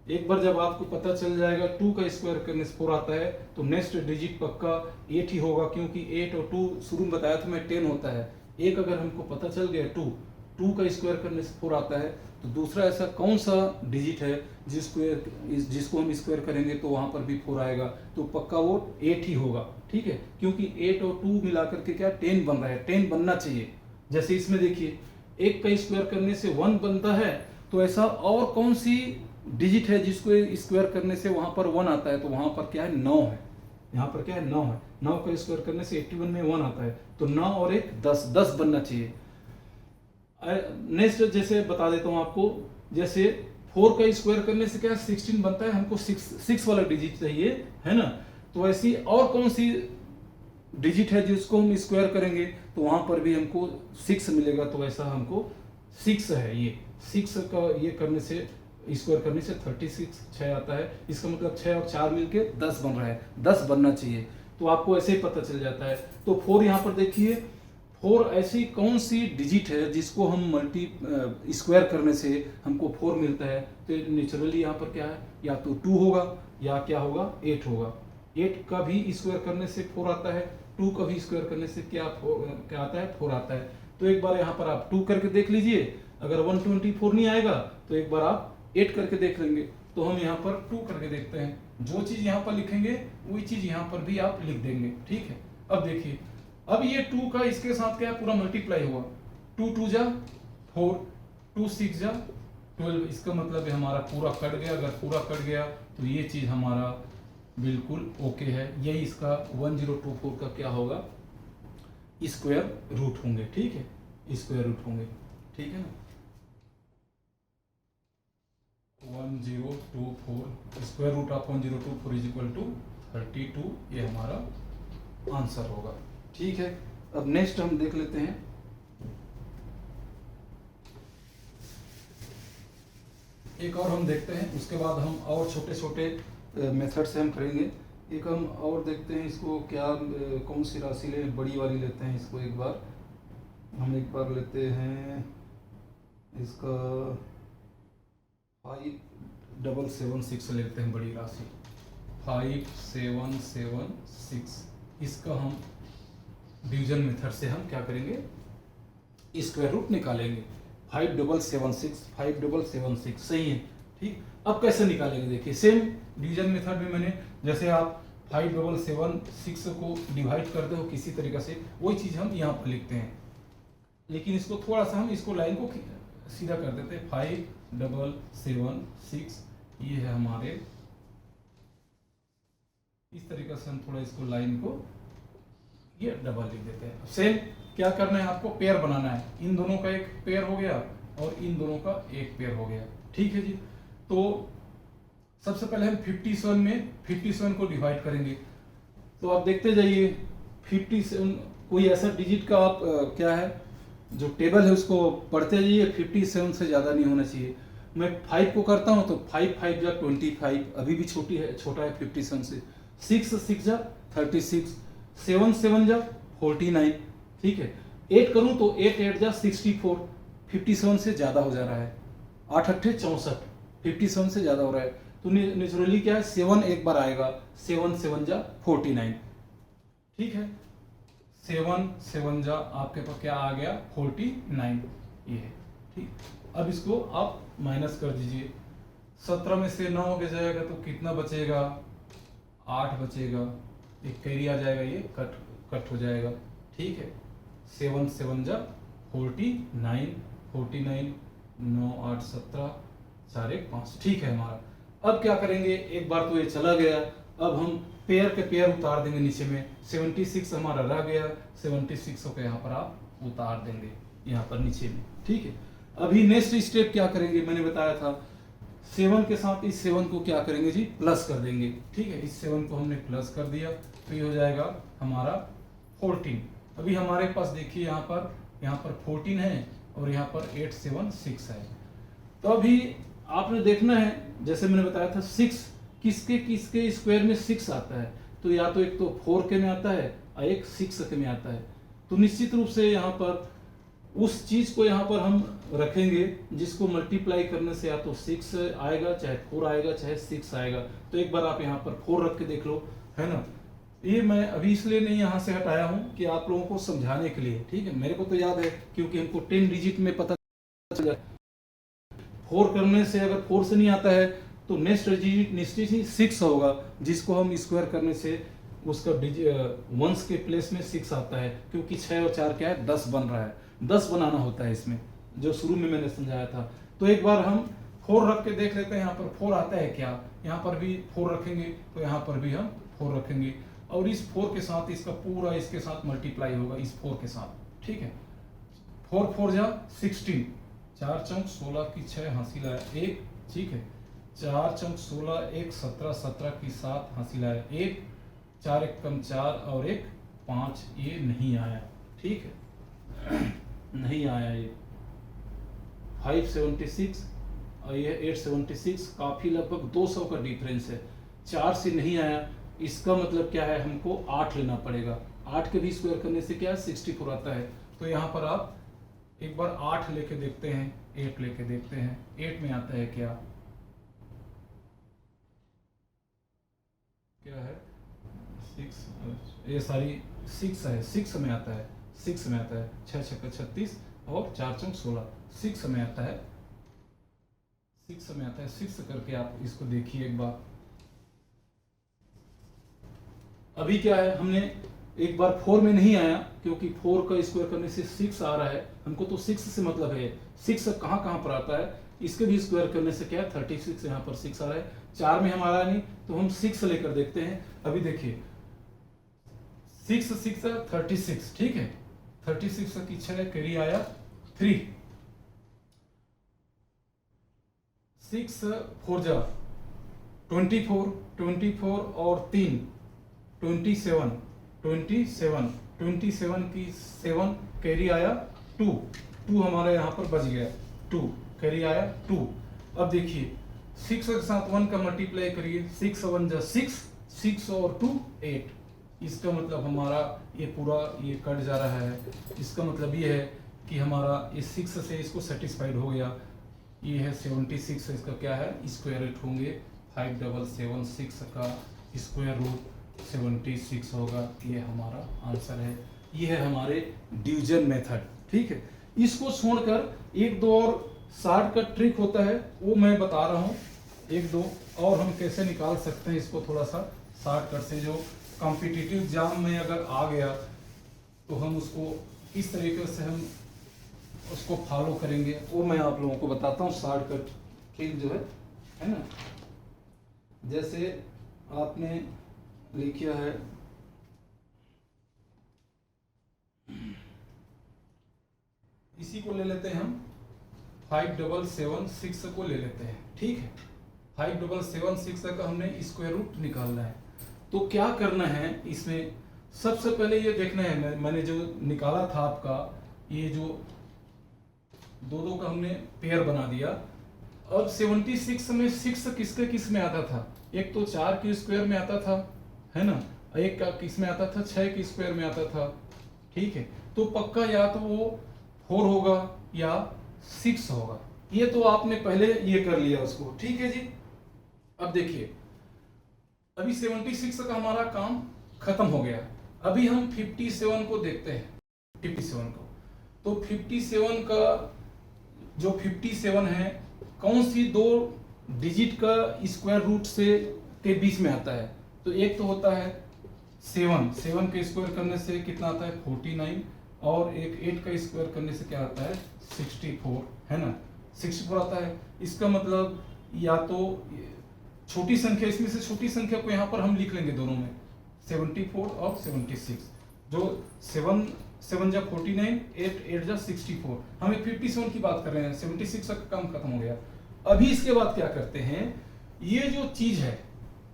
एक बार जब आपको पता चल जाएगा 2 का स्क्वायर करने से 4 आता है तो नेक्स्ट डिजिट पक्का 8 ही होगा, क्योंकि 8 और 2 शुरू में बताया था मैं 10 होता है। एक अगर हमको पता चल गया 2 का स्क्वायर करने से 4 आता है, तो दूसरा ऐसा कौन सा डिजिट है जिसको हम स्क्वायर करेंगे तो वहां पर भी 4 आएगा, तो पक्का वो 8 ही होगा, ठीक है। क्योंकि 8 और 2 मिलाकर के क्या 10 बन रहा है, 10 बनना चाहिए। जैसे इसमें देखिए 1 का स्क्वायर करने से 1 बनता है, तो ऐसा और कौन सी डिजिट है जिसको स्क्वायर करने से वहां पर 1 आता है, तो वहां पर क्या है 9 है। यहाँ पर क्या है 9 है, 9 का स्क्वायर करने से 81 में 1 आता है, तो 9 और 1 10 बनना चाहिए। नेक्स्ट जैसे बता देता हूं आपको, जैसे 4 का स्क्वायर करने से क्या 16 बनता है, हमको 6 वाला डिजिट चाहिए, है ना। तो ऐसी और कौन सी डिजिट है जिसको हम स्क्वायर करेंगे तो वहां पर भी हमको 6 मिलेगा, तो ऐसा हमको 6 है। ये 6 का ये करने से स्क्वायर करने से 36 6 आता है। इसका मतलब 6 और 4 मिलके 10 बन रहा है, 10 बनना चाहिए। तो आपको ऐसे ही पता चल जाता है। तो 4 यहाँ पर देखिए 4 ऐसी कौन सी डिजिट है जिसको हम स्क्वायर करने से हमको 4 मिलता है, तो नेचुरली यहाँ पर क्या है, या तो 2 होगा या क्या होगा 8 होगा। 8 का भी स्क्वायर करने से 4 आता है, 2 का भी स्क्वायर करने से क्या आता है 4 आता है। तो एक बार यहाँ पर आप 2 करके देख लीजिए, अगर 124 नहीं आएगा तो एक बार आप 8 करके देख लेंगे। तो हम यहाँ पर 2 करके देखते हैं, जो चीज यहाँ पर लिखेंगे वही चीज यहाँ पर भी आप लिख देंगे, ठीक है। अब देखिए अब ये 2 का इसके साथ क्या पूरा मल्टीप्लाई हुआ, 2 2 जा 4, 2 6 जा 12। इसका मतलब है हमारा पूरा कट गया। अगर पूरा कट गया तो ये चीज हमारा बिल्कुल ओके है। यही इसका 1024 का क्या होगा स्क्वायर रूट होंगे, ठीक है, स्क्वायर रूट होंगे, ठीक है ना। 1024 square root of 1024 is equal to 32, ये हमारा आंसर होगा, ठीक है। अब नेक्स्ट हम देख लेते हैं, एक और हम देखते हैं, उसके बाद हम और छोटे छोटे मेथड से हम करेंगे। एक हम और देखते हैं इसको क्या, कौन सी राशि ले, बड़ी वाली लेते हैं इसको। एक बार हम लेते हैं इसका 5776 लेते हैं, बड़ी राशि 5776। इसका हम डिवीजन मेथड से हम क्या करेंगे, स्क्वायर रूट निकालेंगे। 5776 सही है, ठीक। अब कैसे निकालेंगे, देखिए सेम डिवीजन मेथड में मैंने, जैसे आप 5776 को डिवाइड करते हो किसी तरीके से, वही चीज हम यहाँ पर लिखते हैं, लेकिन इसको थोड़ा सा हम इसको लाइन को सीधा कर देते हैं। 5776 ये है हमारे, इस तरीके से हम थोड़ा इसको लाइन को ये डबल लिख देते हैं। सेम क्या करना है आपको, पेयर बनाना है, इन दोनों का एक पेयर हो गया और इन दोनों का एक पेयर हो गया, ठीक है जी। तो सबसे पहले हम 57 में 57 को डिवाइड करेंगे, तो आप देखते जाइए 57, कोई ऐसा डिजिट का आप क्या है जो टेबल है उसको पढ़ते जाइए, 57 से ज्यादा नहीं होना चाहिए। मैं 5 को करता हूं तो 5 5 जा 25, अभी भी छोटा है 57 से। 6 6 जा 36, 7 7 जा 49, ठीक है। 8 करूं तो 8 8 जा 64, 57 से ज्यादा हो जा रहा है। 8 8 64, 57 से ज्यादा हो रहा है, तो नेचुरली क्या है 7 एक बार आएगा, 7 7 जा 49, ठीक है। 7 7 जा आपके पास क्या आ गया 49, ये है, ठीक। अब इसको आप माइनस कर दीजिए, 17 में से 9 हो जाएगा तो कितना बचेगा, 8 बचेगा, एक कैरी आ जाएगा, ये कट हो जाएगा, ठीक है। 7 7 जा 49, 9 8 17, 4 1 5, ठीक है हमारा। अब क्या करेंगे, एक बार तो ये चला गया, अब हम पेयर के पेयर उतार देंगे नीचे में। 76 हमारा रह गया, 76 को यहाँ पर आप उतार देंगे यहाँ पर नीचे में, ठीक है। अभी नेक्स्ट स्टेप क्या करेंगे, मैंने बताया था 7 के साथ इस 7 को क्या करेंगे जी, प्लस कर देंगे, ठीक है। इस 7 को हमने प्लस कर दिया तो ये हो जाएगा हमारा 14। अभी हमारे पास देखिए यहाँ पर 14 है और यहाँ पर 876 है। तो अभी आपने देखना है, जैसे मैंने बताया था 6 किसके स्क्वायर में 6 आता है, तो या तो एक तो 4 के में आता है और एक 6 के में आता है। तो निश्चित रूप से यहाँ पर उस चीज को यहाँ पर हम रखेंगे जिसको मल्टीप्लाई करने से या तो 6 आएगा, चाहे 4 आएगा, चाहे 6 आएगा। तो एक बार आप यहाँ पर 4 रख के देख लो, है ना। ये मैं अभी इसलिए नहीं यहाँ से हटाया हूँ कि आप लोगों को समझाने के लिए, ठीक है। मेरे को तो याद है क्योंकि हमको 10 डिजिट में पता चल जाए। 4 करने से अगर 4 से नहीं आता है तो नेक्स्ट डिजिट निश्चित ही 6 होगा, जिसको हम स्क्वायर करने से उसका वंस के प्लेस में 6 आता है, क्योंकि 6 और 4 क्या है 10 बन रहा है, 10 बनाना होता है इसमें, जो शुरू में मैंने समझाया था। तो एक बार हम 4 रख के देख लेते हैं, यहाँ पर 4 आता है क्या, यहाँ पर भी 4 रखेंगे तो यहाँ पर भी हम 4 रखेंगे, और इस 4 के साथ इसका पूरा इसके साथ मल्टीप्लाई होगा, इस 4 के साथ, ठीक है। 4 4 जा 16, 4 चौक 16 की 6 हासिल आया 1, ठीक है। 4 चौक 16, 1 17, 17 की 7 हासिल आया 1, 4 1 कम 4 और 1 5, ये नहीं आया, ठीक है, नहीं आया ये। 576 और ये 876, काफी लगभग 200 का डिफरेंस है। 4 से नहीं आया, इसका मतलब क्या है, हमको 8 लेना पड़ेगा। 8 के भी स्क्वायर करने से क्या है 64 आता है। तो यहाँ पर आप एक बार 8 लेके देखते हैं, 8 लेके देखते हैं, 8 में आता है क्या है 6, ये सारी 6 है, 6 में आता है, 6 में आता है, 6 6 36 और 4 चौक 16, 6 में आता है, 6 में आता है। 6 करके आप इसको देखिए एक बार। अभी क्या है, हमने एक बार 4 में नहीं आया, क्योंकि 4 का स्क्वायर करने से 6 आ रहा है, हमको तो 6 से मतलब है। 6 कहाँ पर आता है, इसके भी स्क्वायर करने से क्या है 36, यहाँ पर 6 आ रहा है। 4 में हमारा नहीं, तो हम 6 लेकर देखते हैं। अभी देखिए 6 6 36, ठीक है। 36 की 6 कैरी आया 3, 6 4 जा 24, 24 और 3 27, 27, 27 की 7 कैरी आया 2, 2 हमारा यहाँ पर बच गया, 2 कैरी आया 2। अब देखिए 6 के साथ 1 का मल्टीप्लाई करिए, 6 1 जा 6, 6 और 2 8। इसका मतलब हमारा ये पूरा ये कट जा रहा है। इसका मतलब ये है कि हमारा ये 6 से इसको सेटिस्फाइड हो गया। ये है 76, इसका क्या है स्क्वायर रूट होंगे, 5776 का स्क्वायर रूट 76 होगा। ये हमारा आंसर है। ये है हमारे डिवीजन मेथड। ठीक है, इसको छोड़कर एक दो और शॉर्ट का ट्रिक होता है, वो मैं बता रहा हूँ। एक दो और हम कैसे निकाल सकते हैं इसको, थोड़ा सा शॉर्टकट से, जो कॉम्पिटिटिव एग्जाम में अगर आ गया तो हम उसको किस तरीके से हम उसको फॉलो करेंगे, वो मैं आप लोगों को बताता हूँ। शॉर्टकट ट्रिक जो है ना, जैसे आपने लिखा है इसी को ले लेते हैं हम, 5776 को ले लेते हैं। ठीक है, 5776 का हमने स्क्वायर रूट निकालना है। तो क्या करना है इसमें, सबसे पहले ये देखना है, मैंने जो निकाला था आपका, ये जो दो का हमने पेयर बना दिया। अब 76 में 6 किसके किस में आता था, एक तो 4 के स्क्वायर में आता था, है ना, एक का किस में आता था, 6 के स्क्वायर में आता था। ठीक है, तो पक्का या तो वो 4 होगा या 6 होगा। ये तो आपने पहले ये कर लिया उसको। ठीक है जी, अब देखिए अभी 76 का हमारा काम खत्म हो गया। अभी हम 57 को देखते हैं, 57 को। तो 57 का जो 57 है, कौन सी दो डिजिट का स्क्वायर रूट से के बीच में आता है, तो एक तो होता है 7, 7 के स्क्वायर करने से कितना आता है 49, और एक 8 का स्क्वायर करने से क्या आता है 64, है ना, 64 आता है। इसका मतलब या तो छोटी संख्या, इसमें से छोटी संख्या को यहाँ पर हम लिख लेंगे दोनों में, 74 और 76। जो 7 7 जा 49, 8 8 जा 64। हम 57 की बात कर रहे हैं, 76 का काम खत्म हो गया। अभी इसके बाद क्या करते हैं, ये जो चीज है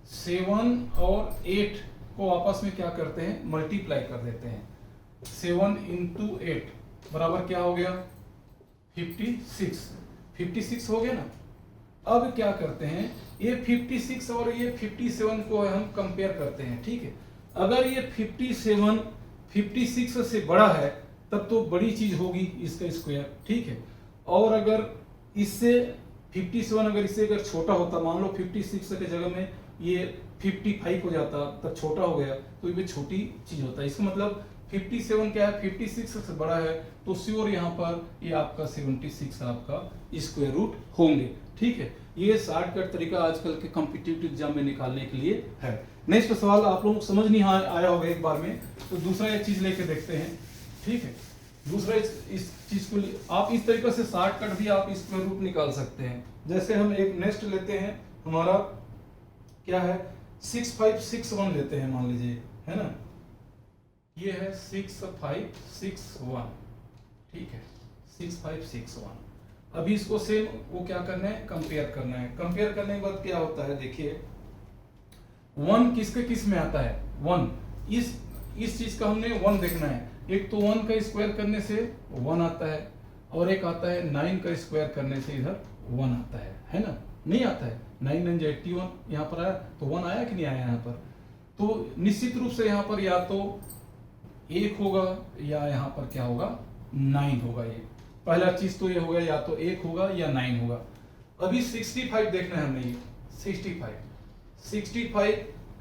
7 और 8 को आपस में क्या करते हैं, मल्टीप्लाई कर देते हैं। 7 इंटू 8 बराबर क्या हो गया 56, 56 हो गया ना। अब क्या करते हैं, ये 56 और ये 57 को हम कंपेयर करते हैं। ठीक है, अगर ये 57 56 से बड़ा है तब तो बड़ी चीज होगी इसका स्क्वायर। ठीक है, और अगर इससे 57 अगर इससे अगर छोटा होता, मान लो 56 के जगह में ये 55 हो जाता, तब छोटा हो गया, तो ये छोटी चीज होता है। इसका मतलब 57 क्या है 56 से बड़ा है, तो श्योर यहाँ पर ये आपका 76 आपका स्क्वायर रूट होंगे। ठीक है, ये शॉर्टकट तरीका आजकल के कॉम्पिटिटिव एग्जाम में निकालने के लिए है। नेक्स्ट सवाल आप लोगों को समझ नहीं आया होगा एक बार में, तो दूसरा एक चीज लेके देखते हैं। ठीक है, दूसरा इस चीज को आप इस तरीके से शॉर्टकट भी आप स्क्वायर रूट निकाल सकते हैं। जैसे हम एक नेक्स्ट लेते हैं, हमारा क्या है 6561 लेते हैं, मान लीजिए, है ना, ये है 6561। ठीक है, 6561। अभी इसको सेम वो क्या करना है, कंपेयर करना है। कंपेयर करने के बाद क्या होता है, देखिए 1 किसके किस में आता है, 1 इस चीज का हमने 1 देखना है। एक तो 1 का स्क्वायर करने से 1 आता है, और एक आता है 9 का स्क्वायर करने से इधर 1 आता है ना, नहीं आता है 9 9 81 यहाँ पर आया, तो 1 आया कि नहीं आया यहाँ पर। तो निश्चित रूप से यहाँ पर या तो 1 होगा या यहाँ पर क्या होगा 9 होगा। ये पहला चीज तो ये होगा, या तो 1 होगा या 9 होगा। अभी 65 देखना है हमने, 65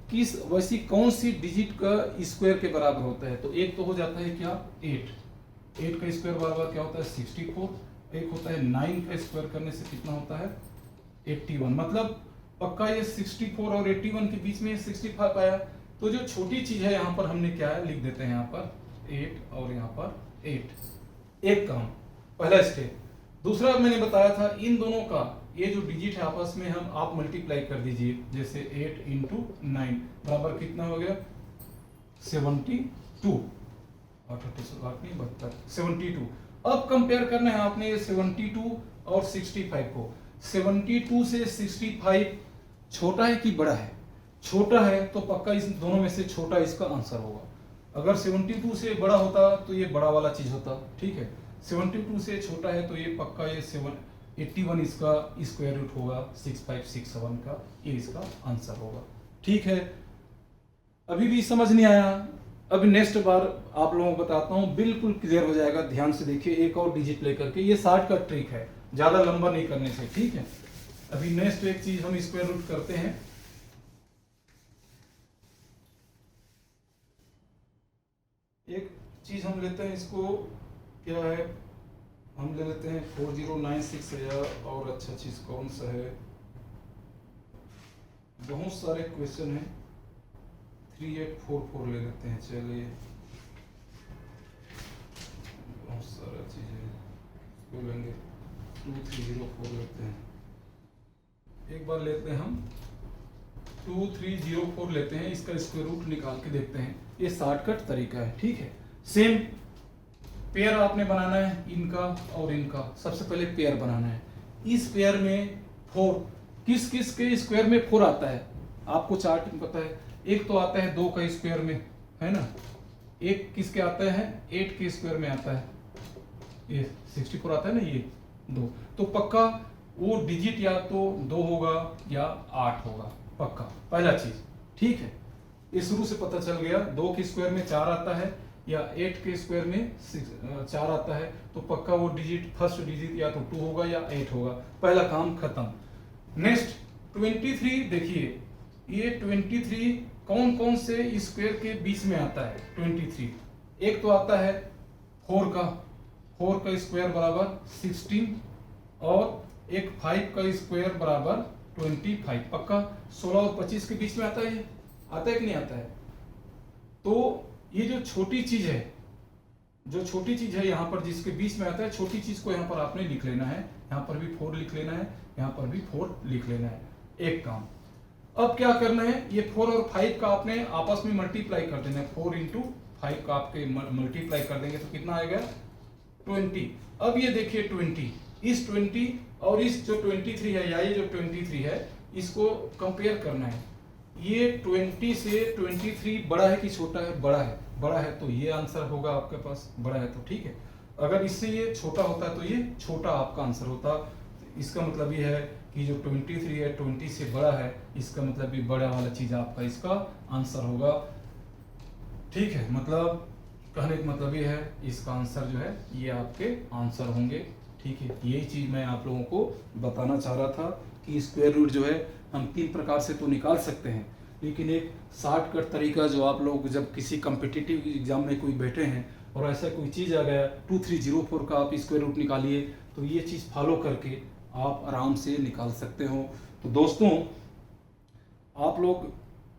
किस वैसी कौन सी डिजिट का स्क्वायर के बराबर होता है, तो एक तो हो जाता है क्या 8 का स्क्वायर बराबर क्या होता है 64, एक होता है 9 का स्क्वायर करने से कितना होता है 81। मतलब पक्का ये 64 और 81 के बीच में 65 आया। तो जो छोटी चीज है यहाँ पर हमने क्या है लिख देते हैं, यहाँ पर 8 और यहाँ पर 8। एक काम पहला स्टेप। दूसरा मैंने बताया था इन दोनों का ये जो डिजिट है आपस में हम आप मल्टीप्लाई कर दीजिए। जैसे 8 इंटू 9 बराबर कितना हो गया 72। 72। अब कंपेयर करना है आपने ये 72 और 65 को। 72 से 65 छोटा है कि बड़ा है? छोटा है तो पक्का इस दोनों में से छोटा इसका आंसर होगा। अगर 72 से बड़ा होता तो ये बड़ा वाला चीज होता, ठीक है। 72 से छोटा है तो ये पक्का ये 81 इसका स्क्वायर रूट होगा 6567 का, ये इसका आंसर होगा, ठीक है। अभी भी समझ नहीं आया? अभी नेक्स्ट बार आप लोगों को बताता हूं, बिल्कुल क्लियर हो जाएगा। ध्यान से देखिए, एक और डिजिट लेकर के, ये 60 का ट्रिक है, ज्यादा लंबा नहीं करने से, ठीक है। अभी नेक्स्ट एक चीज हम स्क्वायर रूट करते हैं। एक चीज हम लेते हैं, इसको क्या है, हम ले लेते हैं 4096 है, और अच्छा चीज कौन सा है, बहुत सारे क्वेश्चन हैं, 3844 ले लेते हैं। चलिए, बहुत सारा चीज है, इसको लेंगे 2304 लेते हैं। एक बार लेते हैं हम 2304 लेते हैं, इसका स्क्वायर रूट निकाल के देखते हैं। ये शॉर्टकट तरीका है, ठीक है। सेम पेयर आपने बनाना है इनका और इनका। सबसे पहले पेयर बनाना है। इस पेयर में 4, किस किस के स्क्वायर में 4 आता है आपको चार्ट में पता है। एक तो आता है 2 का स्क्वायर में, है ना। एक किसके आता है, 8 के स्क्वायर में आता है, ये 64 आता है ना, ये 2। तो पक्का वो डिजिट या तो 2 होगा या 8 होगा, पक्का पहला चीज, ठीक है। ये शुरू से पता चल गया। 2 के स्क्वायर में 4 आता है या 8 के स्क्वायर में 4 आता है, तो पक्का वो डिजिट, फर्स्ट डिजिट या तो 2 होगा या 8 होगा। पहला काम खत्म। नेक्स्ट 23 देखिए, ये 23 कौन कौन से स्क्वायर के बीच में आता है 23। एक तो आता है 4 का स्क्वायर बराबर 16, और एक 5 का स्क्वायर बराबर 25। पक्का 16 और 25 के बीच में आता है, ये आता है कि नहीं आता है। तो ये जो छोटी चीज है, यहाँ पर जिसके बीच में आता है, छोटी चीज को यहाँ पर आपने लिख लेना है। यहाँ पर भी 4 लिख लेना है, यहाँ पर भी 4 लिख लेना है। एक काम। अब क्या करना है, ये 4 और 5 का आपने आपस में मल्टीप्लाई कर देना है। 4 इंटू 5 का आपके मल्टीप्लाई कर देंगे तो कितना आएगा, 20। अब ये देखिए 20, इस 20 और इस जो 23 है, या ये जो 23 है, इसको कंपेयर करना है। ये 20 से 23 बड़ा है कि छोटा है? बड़ा है, तो ये आंसर होगा आपके पास, बड़ा है तो, ठीक है। अगर इससे ये छोटा होता तो ये छोटा आपका आंसर होता। इसका मतलब ये है कि जो 23 है 20 से बड़ा है, इसका मतलब ये बड़ा वाला चीज आपका इसका आंसर होगा, ठीक है। मतलब कहने का मतलब ये है, इसका आंसर जो है ये आपके आंसर होंगे, ठीक है। यही चीज मैं आप लोगों को बताना चाह रहा था कि स्क्वायर रूट जो है हम 3 प्रकार से तो निकाल सकते हैं, लेकिन एक शॉर्टकट तरीका जो आप लोग जब किसी कॉम्पिटिटिव एग्जाम में कोई बैठे हैं और ऐसा कोई चीज़ आ गया 2304 का आप स्क्वायर रूट निकालिए, तो ये चीज़ फॉलो करके आप आराम से निकाल सकते हो। तो दोस्तों, आप लोग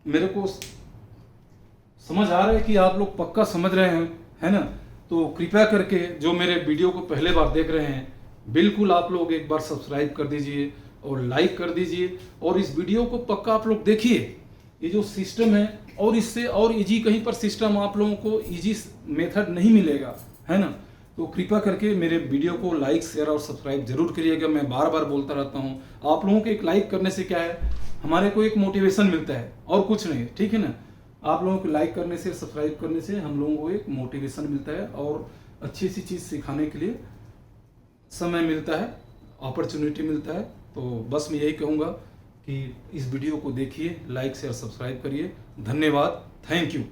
मेरे को समझ आ रहा है कि आप लोग पक्का समझ रहे हैं, है ना। तो कृपया करके जो मेरे वीडियो को पहले बार देख रहे हैं, बिल्कुल आप लोग एक बार सब्सक्राइब कर दीजिए और लाइक कर दीजिए, और इस वीडियो को पक्का आप लोग देखिए। ये जो सिस्टम है, और इससे और इजी कहीं पर सिस्टम आप लोगों को इजी मेथड नहीं मिलेगा, है ना। तो कृपया करके मेरे वीडियो को लाइक, शेयर और सब्सक्राइब जरूर करिएगा। मैं बार बार बोलता रहता हूँ, आप लोगों के एक लाइक करने से क्या है, हमारे को एक मोटिवेशन मिलता है, और कुछ नहीं, ठीक है ना। आप लोगों को लाइक करने से, सब्सक्राइब करने से हम लोगों को एक मोटिवेशन मिलता है, और अच्छी सी चीज़ सिखाने के लिए समय मिलता है, अपॉर्चुनिटी मिलता है। तो बस मैं यही कहूँगा कि इस वीडियो को देखिए, लाइक शेयर सब्सक्राइब करिए। धन्यवाद, थैंक यू।